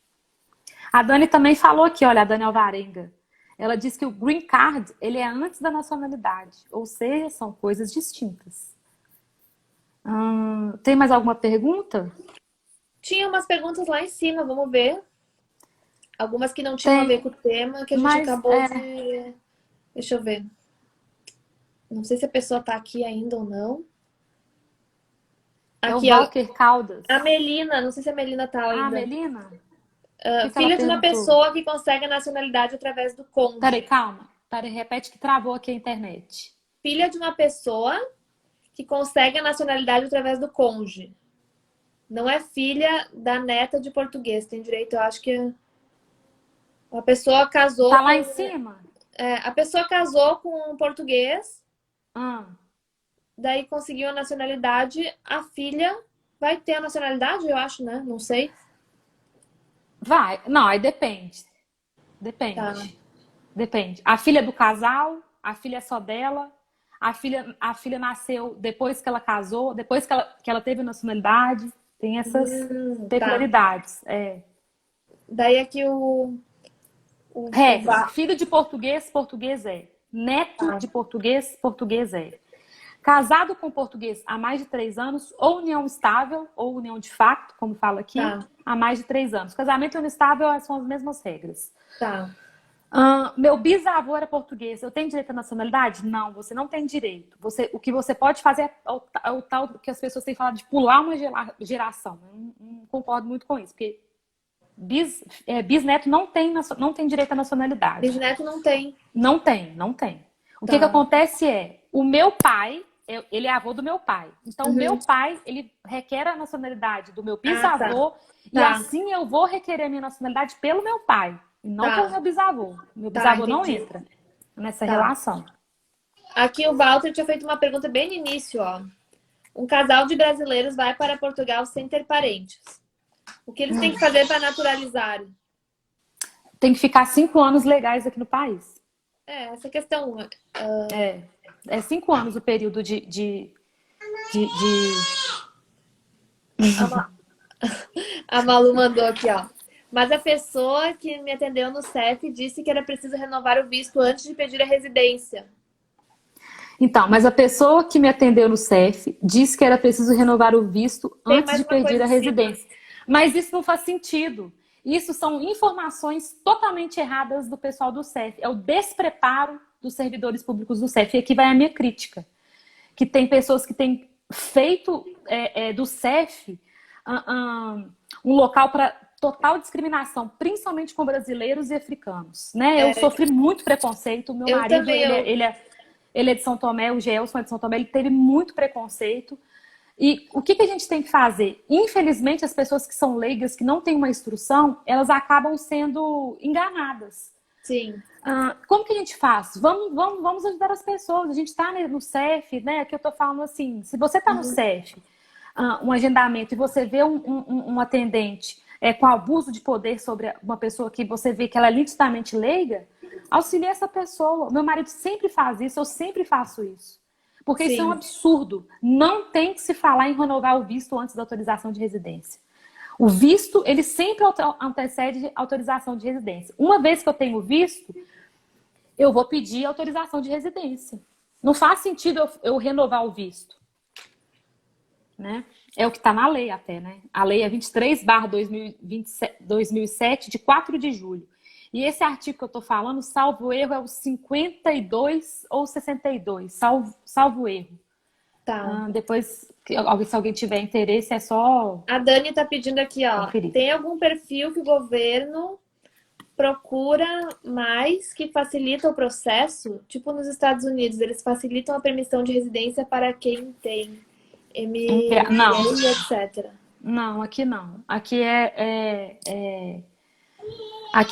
A Dani também falou aqui, olha, a Dani Alvarenga. Ela disse que o Green Card, ele é antes da nacionalidade. Ou seja, são coisas distintas. Tem mais alguma pergunta? tinha umas perguntas lá em cima, vamos ver. Algumas que não tinham a ver Tem, com o tema, que a gente mas acabou de. Deixa eu ver. Não sei se a pessoa tá aqui ainda ou não. é o Aqui, ó. Walker Caldas. A Melina, não sei se a Melina tá Ah, ainda. Melina? O que que ela Filha de uma perguntou? pessoa que consegue a nacionalidade através do Peraí, cônjuge. calma. Peraí, repete que travou aqui a internet. Filha de uma pessoa que consegue a nacionalidade através do cônjuge. Não é filha da neta de português. Tem direito, eu acho que a pessoa casou Tá lá em com. cima? A pessoa casou com um português, Ah, daí conseguiu a nacionalidade. A filha vai ter a nacionalidade, eu acho, né? Não sei. vai. Não, aí depende. Tá, Depende. Depende. A filha é do casal, a filha é só dela, a filha nasceu depois que ela casou, depois que ela teve nacionalidade. Tem essas tá. peculiaridades. É. Daí aqui o Regras. Filho de português, português é. Neto tá, de português, português é. Casado com português há mais de 3 anos, ou união estável, ou união de facto, como fala aqui, tá, há mais de 3 anos. Casamento e união estável são as mesmas regras. tá. Meu bisavô era português. Eu tenho direito à nacionalidade? Não, você não tem direito. O que você pode fazer é o tal que as pessoas têm falado de pular uma geração. Eu não concordo muito com isso, porque bisneto não tem direito à nacionalidade. Bisneto não tem. Não tem, não tem. O que Tá. acontece o meu pai, ele é avô do meu pai. Então, o meu Uhum. pai, ele requer a nacionalidade do meu Ah, tá. bisavô, e Tá, assim eu vou requerer a minha nacionalidade pelo meu pai, e não pelo tá, meu bisavô. Meu tá, bisavô não entendi. entra nessa Tá. relação. Aqui o Walter tinha feito uma pergunta bem no início, ó. Um casal de brasileiros vai para Portugal sem ter parentes. O que eles têm que fazer para naturalizar? Tem que ficar 5 anos legais aqui no país. Essa questão. É 5 anos o período de... A, Ma- a Malu mandou aqui, ó. Mas a pessoa que me atendeu no CEF disse que era preciso renovar o visto antes de pedir a residência. Então, mas a pessoa que me atendeu no CEF disse que era preciso renovar o visto Tem antes mais de uma pedir coisa a em cima. residência. Mas isso não faz sentido. Isso são informações totalmente erradas do pessoal do CEF. É o despreparo dos servidores públicos do CEF. E aqui vai a minha crítica. Que tem pessoas que têm feito do CEF um local para total discriminação, principalmente com brasileiros e africanos. Né? Eu sofri muito preconceito. O meu Eu marido, também, ele é de São Tomé, o Gelson é de São Tomé, ele teve muito preconceito. E o que a gente tem que fazer? Infelizmente, as pessoas que são leigas, que não têm uma instrução, elas acabam sendo enganadas. sim. Como que a gente faz? Vamos ajudar as pessoas. A gente está no CEF, né? Que eu estou falando assim, se você está no CEF, um agendamento, e você vê um atendente com abuso de poder sobre uma pessoa que você vê que ela é nitidamente leiga, auxilie essa pessoa. Meu marido sempre faz isso, eu sempre faço isso. Porque isso é um Sim. absurdo. Não tem que se falar em renovar o visto antes da autorização de residência. O visto, ele sempre antecede a autorização de residência. Uma vez que eu tenho visto, eu vou pedir autorização de residência. Não faz sentido eu renovar o visto. Né? É o que está na lei até, né? A lei é 23/2007, de 4 de julho. E esse artigo que eu estou falando, salvo erro, é o 52 ou 62, salvo erro. Tá. Depois, se alguém tiver interesse, é só A Dani tá pedindo aqui, ó. conferir. Tem algum perfil que o governo procura mais que facilita o processo. Tipo nos Estados Unidos, eles facilitam a permissão de residência para quem tem Não, MBA, etc. não, aqui não. Aqui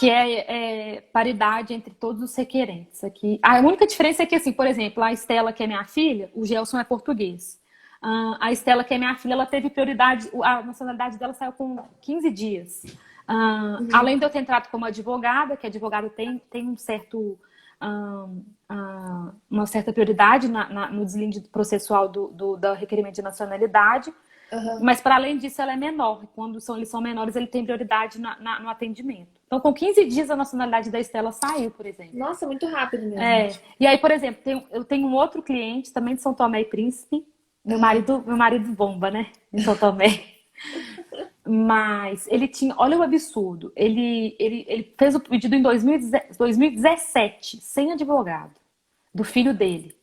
é paridade entre todos os requerentes. Aqui, a única diferença é que, assim, por exemplo, a Estela, que é minha filha, o Gelson é português. A Estela, que é minha filha, ela teve prioridade, a nacionalidade dela saiu com 15 dias. Além de eu ter entrado como advogada, que a advogada tem um certo, uma certa prioridade no deslinde processual do requerimento de nacionalidade, mas para além disso ela é menor. Quando eles são menores, ele tem prioridade no atendimento. Então, com 15 dias a nacionalidade da Estela saiu, por exemplo. Nossa, muito rápido mesmo. E aí, por exemplo, eu tenho um outro cliente também de São Tomé e Príncipe. Meu marido bomba, né? Em São Tomé. Mas ele tinha, olha o absurdo, ele fez o pedido em 2017, sem advogado, do filho dele.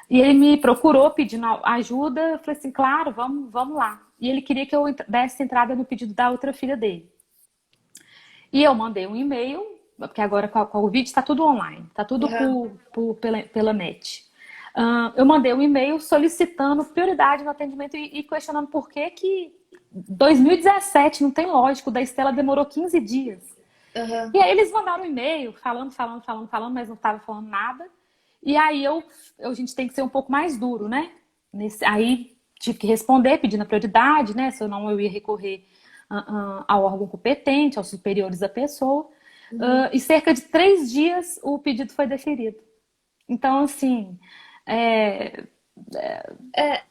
E ele me procurou pedindo ajuda, eu falei assim, claro, vamos lá. E ele queria que eu desse entrada no pedido da outra filha dele. E eu mandei um e-mail, porque agora com a Covid está tudo online, está tudo pela net. Eu mandei um e-mail solicitando prioridade no atendimento e questionando por que 2017, não tem lógico, da Estela demorou 15 dias. E aí eles mandaram um e-mail falando, mas não estava falando nada. E aí a gente tem que ser um pouco mais duro, né? Aí tive que responder pedindo a prioridade, né? Senão eu ia recorrer ao órgão competente, aos superiores da pessoa. E cerca de 3 dias o pedido foi deferido. Então, assim,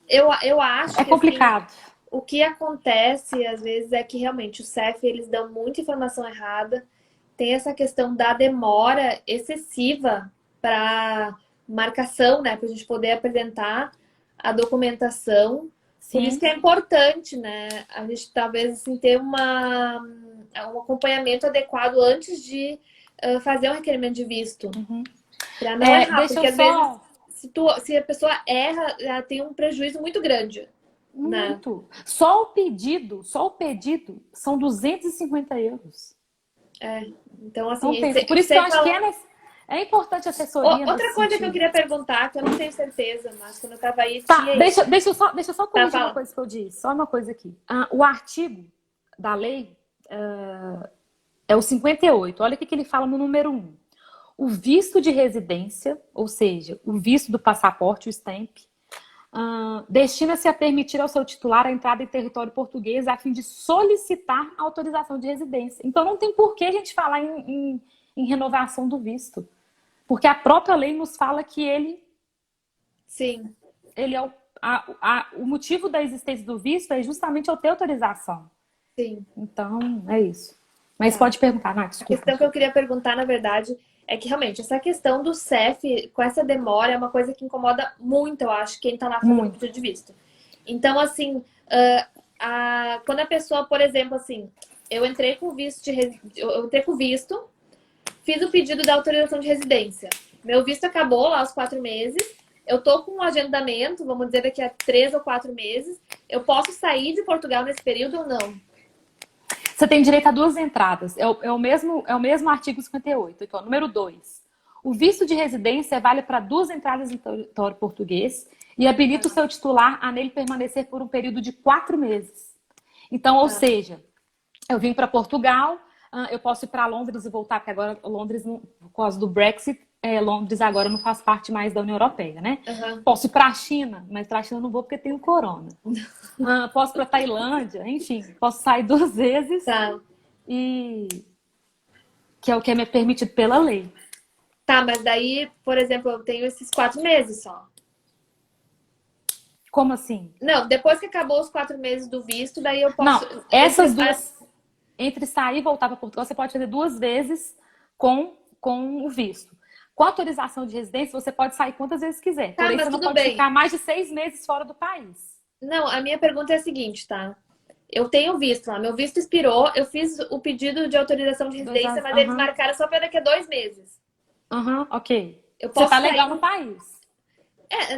eu acho que complicado. Assim, o que acontece, às vezes, é que realmente o CEF, eles dão muita informação errada. Tem essa questão da demora excessiva para marcação, né? Para a gente poder apresentar a documentação. Sim. Por isso que é importante, né? A gente talvez assim, ter um acompanhamento adequado antes de fazer um requerimento de visto. Para não errar, porque às vezes se a pessoa erra, ela tem um prejuízo muito grande. Muito. Né? Só o pedido são 250 euros. Então, assim... Por isso que eu acho que é importante a assessoria. Outra coisa que eu queria perguntar, que eu não tenho certeza, mas quando eu estava aí... Deixa eu só corrigir uma coisa que eu disse. Só uma coisa aqui. O artigo da lei é o 58. Olha o que ele fala no número 1. O visto de residência, ou seja, o visto do passaporte, o stamp, destina-se a permitir ao seu titular a entrada em território português a fim de solicitar autorização de residência. Então não tem por que a gente falar em renovação do visto. Porque a própria lei nos fala que ele é o motivo da existência do visto é justamente eu ter autorização. Sim. Então, é isso. Mas pode perguntar, Nath, desculpa. A questão que eu queria perguntar, na verdade, é que realmente essa questão do CEF, com essa demora, é uma coisa que incomoda muito, eu acho, quem tá lá fazendo o pedido de visto. Então, assim, quando a pessoa, por exemplo, assim, eu entrei com visto, fiz o pedido da autorização de residência. Meu visto acabou lá aos 4 meses. Eu tô com um agendamento, vamos dizer, daqui a 3 ou 4 meses. Eu posso sair de Portugal nesse período ou não? Você tem direito a 2 entradas. É o mesmo artigo 58. Então, número 2. O visto de residência vale para 2 entradas em território português e habilita o seu titular a nele permanecer por um período de 4 meses. Então, ou seja, eu vim para Portugal, eu posso ir para Londres e voltar, porque agora Londres, por causa do Brexit, Londres agora não faz parte mais da União Europeia, né? Posso ir para a China, mas para a China não vou porque tem o corona. Posso ir para Tailândia, enfim, posso sair 2 vezes e que é o que é permitido pela lei. Tá, mas daí, por exemplo, eu tenho esses 4 meses só. Como assim? Não, depois que acabou os 4 meses do visto, daí eu posso... Não, essas duas... Entre sair e voltar para Portugal, você pode fazer 2 vezes com o visto. Com autorização de residência, você pode sair quantas vezes quiser. Porém, você não pode ficar mais de 6 meses fora do país. Não, a minha pergunta é a seguinte, tá? Eu tenho visto lá, meu visto expirou, eu fiz o pedido de autorização de residência, mas eles marcaram só para daqui a 2 meses. Ok. Você tá legal no país.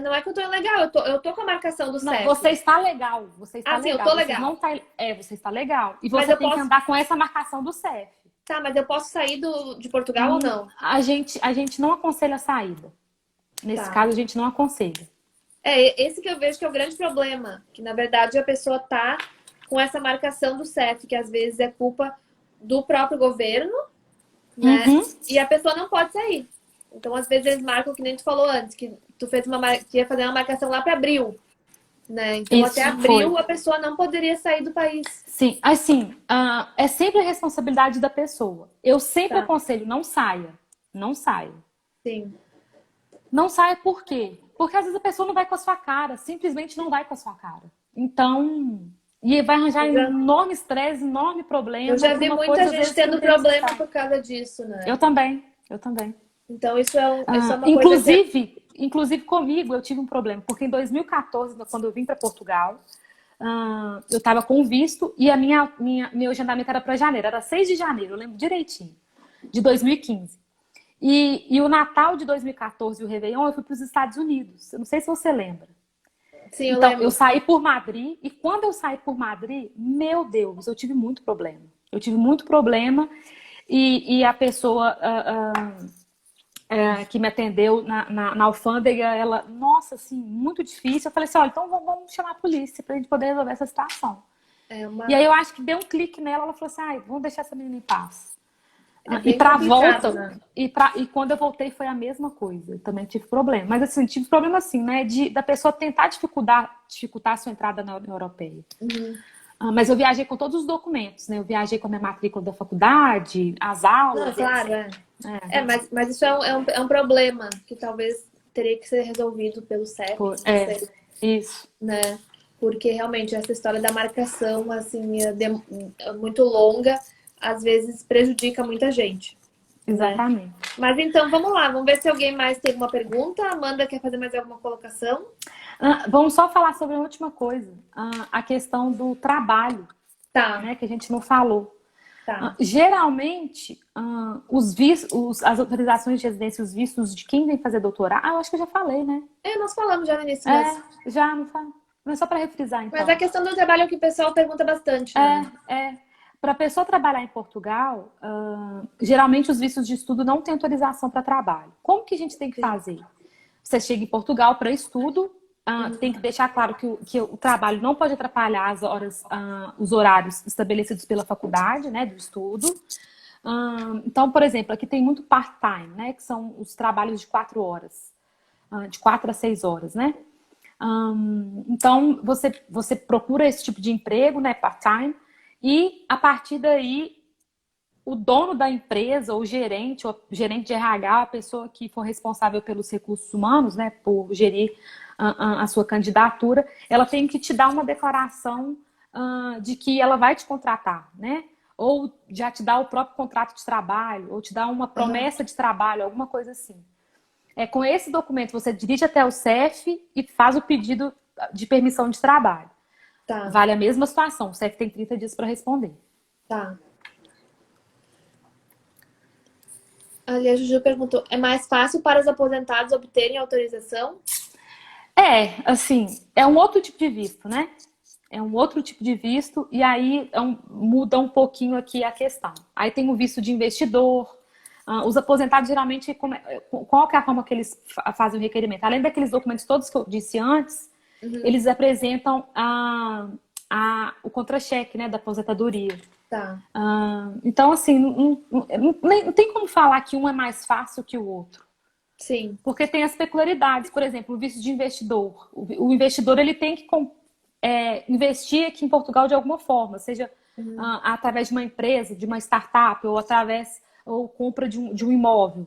Não é que eu tô ilegal, eu tô com a marcação do CEF. Você está legal. Você está legal. Sim, eu tô legal. Você está legal. E você tem que andar com essa marcação do CEF. Tá, mas eu posso sair de Portugal ou não? A gente não aconselha a saída. Nesse Tá. caso, a gente não aconselha. Esse que eu vejo que é o grande problema. Que, na verdade, a pessoa tá com essa marcação do CEF, que às vezes é culpa do próprio governo, né? Uhum. E a pessoa não pode sair. Então, às vezes, eles marcam, que nem tu falou antes, que tu fez que ia fazer uma marcação lá para abril, né? Então, até Isso abril, foi. a pessoa não poderia sair do país. Sim, assim, é sempre a responsabilidade da pessoa. Eu sempre Tá, aconselho, não saia. Não saia. sim. Não saia por quê? Porque às vezes a pessoa não vai com a sua cara, simplesmente não vai com a sua cara. Então, e vai arranjar enorme estresse, enorme Eu problema já por vi uma muita coisa às gente vezes que não tendo tem problema necessidade. por causa disso, né? Eu também, eu também. Então, isso é uma coisa que... Inclusive comigo eu tive um problema, porque em 2014, quando eu vim para Portugal, eu estava com visto e meu agendamento era para janeiro, era 6 de janeiro, eu lembro direitinho, de 2015. E o Natal de 2014 e o Réveillon eu fui para os Estados Unidos. Eu não sei se você lembra. Sim, eu Então, eu lembro. saí por Madrid e quando eu saí por Madrid, meu Deus, eu tive muito problema. Eu tive muito problema e a pessoa que me atendeu na alfândega, ela, nossa, assim, muito difícil. Eu falei assim, olha, então vamos chamar a polícia pra gente poder resolver essa situação. É E aí uma... eu acho que deu um clique nela, ela falou assim, ai, vamos deixar essa menina em paz. É E bem pra complicado, volta, né? e quando eu voltei foi a mesma coisa. Eu também tive problema. Mas assim, tive problema assim, né? Da pessoa tentar dificultar a sua entrada na União Europeia. Uhum. Mas eu viajei com todos os documentos, né? Eu viajei com a minha matrícula da faculdade, as Não, aulas, claro, etc. é. Mas isso é um problema que talvez teria que ser resolvido pelo CEP, não sei, Isso. né? Porque realmente essa história da marcação, assim, é muito longa, às vezes prejudica muita gente, né? Exatamente. Mas então, vamos lá, vamos ver se alguém mais tem alguma pergunta. A Amanda quer fazer mais alguma colocação? Vamos só falar sobre a última coisa, a questão do trabalho, Tá, né, que a gente não falou. tá. Geralmente, as autorizações de residência, os vistos de quem vem fazer doutorado, eu acho que eu já falei, né? Nós falamos já no início, mas... Já não falo. Mas só para refrisar, Mas então. a questão do trabalho é o que o pessoal pergunta bastante, né? Para a pessoa trabalhar em Portugal, geralmente os vistos de estudo não têm autorização para trabalho. Como que a gente tem que fazer? Você chega em Portugal para estudo, tem que deixar claro que o trabalho não pode atrapalhar as horas, os horários estabelecidos pela faculdade, né, do estudo. Então, por exemplo, aqui tem muito part-time, né, que são os trabalhos de 4 horas, de 4 a 6 horas, né? Então, você procura esse tipo de emprego, né, part-time, e a partir daí, o dono da empresa, ou gerente de RH, a pessoa que for responsável pelos recursos humanos, né, por gerir a sua candidatura, ela tem que te dar uma declaração de que ela vai te contratar, né? Ou já te dar o próprio contrato de trabalho, ou te dar uma promessa de trabalho, alguma coisa assim. Com esse documento, você dirige até o CEF e faz o pedido de permissão de trabalho. Tá, Vale a mesma situação, o CEF tem 30 dias para responder. tá. Ali a Juju perguntou, é mais fácil para os aposentados obterem autorização? Assim, é um outro tipo de visto, né? É um outro tipo de visto e aí muda um pouquinho aqui a questão. Aí tem o visto de investidor. Os aposentados, geralmente, qual que é a forma que eles fazem o requerimento? Além daqueles documentos todos que eu disse antes, eles apresentam o contra-cheque, né, da aposentadoria. Tá. Então, assim, não tem como falar que um é mais fácil que o outro. Sim. Porque tem as peculiaridades. Por exemplo, o visto de investidor. O investidor ele tem que investir aqui em Portugal de alguma forma, seja através de uma empresa, de uma startup, ou compra de um imóvel.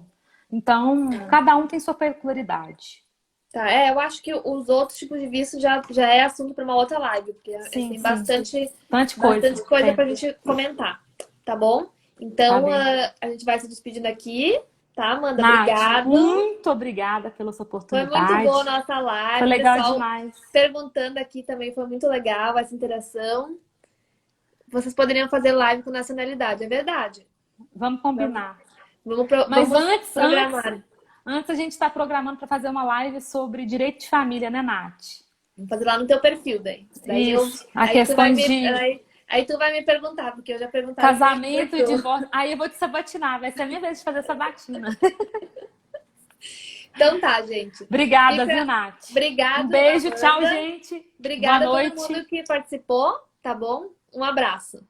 Então, cada um tem sua peculiaridade. Tá, eu acho que os outros tipos de visto já é assunto para uma outra live, porque tem bastante coisa para a gente comentar, tá bom? Então, a gente vai se despedindo aqui, tá, Amanda? Nath, obrigado. muito obrigada pela sua oportunidade. Foi muito boa a nossa live. Foi legal pessoal demais. Perguntando aqui também, foi muito legal essa interação. Vocês poderiam fazer live com nacionalidade, é verdade. Vamos combinar. Mas antes a gente está programando para fazer uma live sobre direito de família, né, Nath? Vamos fazer lá no teu perfil daí. Isso. A questão Aí tu vai me perguntar, porque eu já perguntava. Casamento e divórcio. Aí eu vou te sabatinar. Vai ser a minha vez de fazer sabatina. Então tá, gente. Obrigada, viu, Nath? Obrigada. Um beijo, Amanda. tchau, gente. Obrigada Boa a noite. todo mundo que participou, tá bom? Um abraço.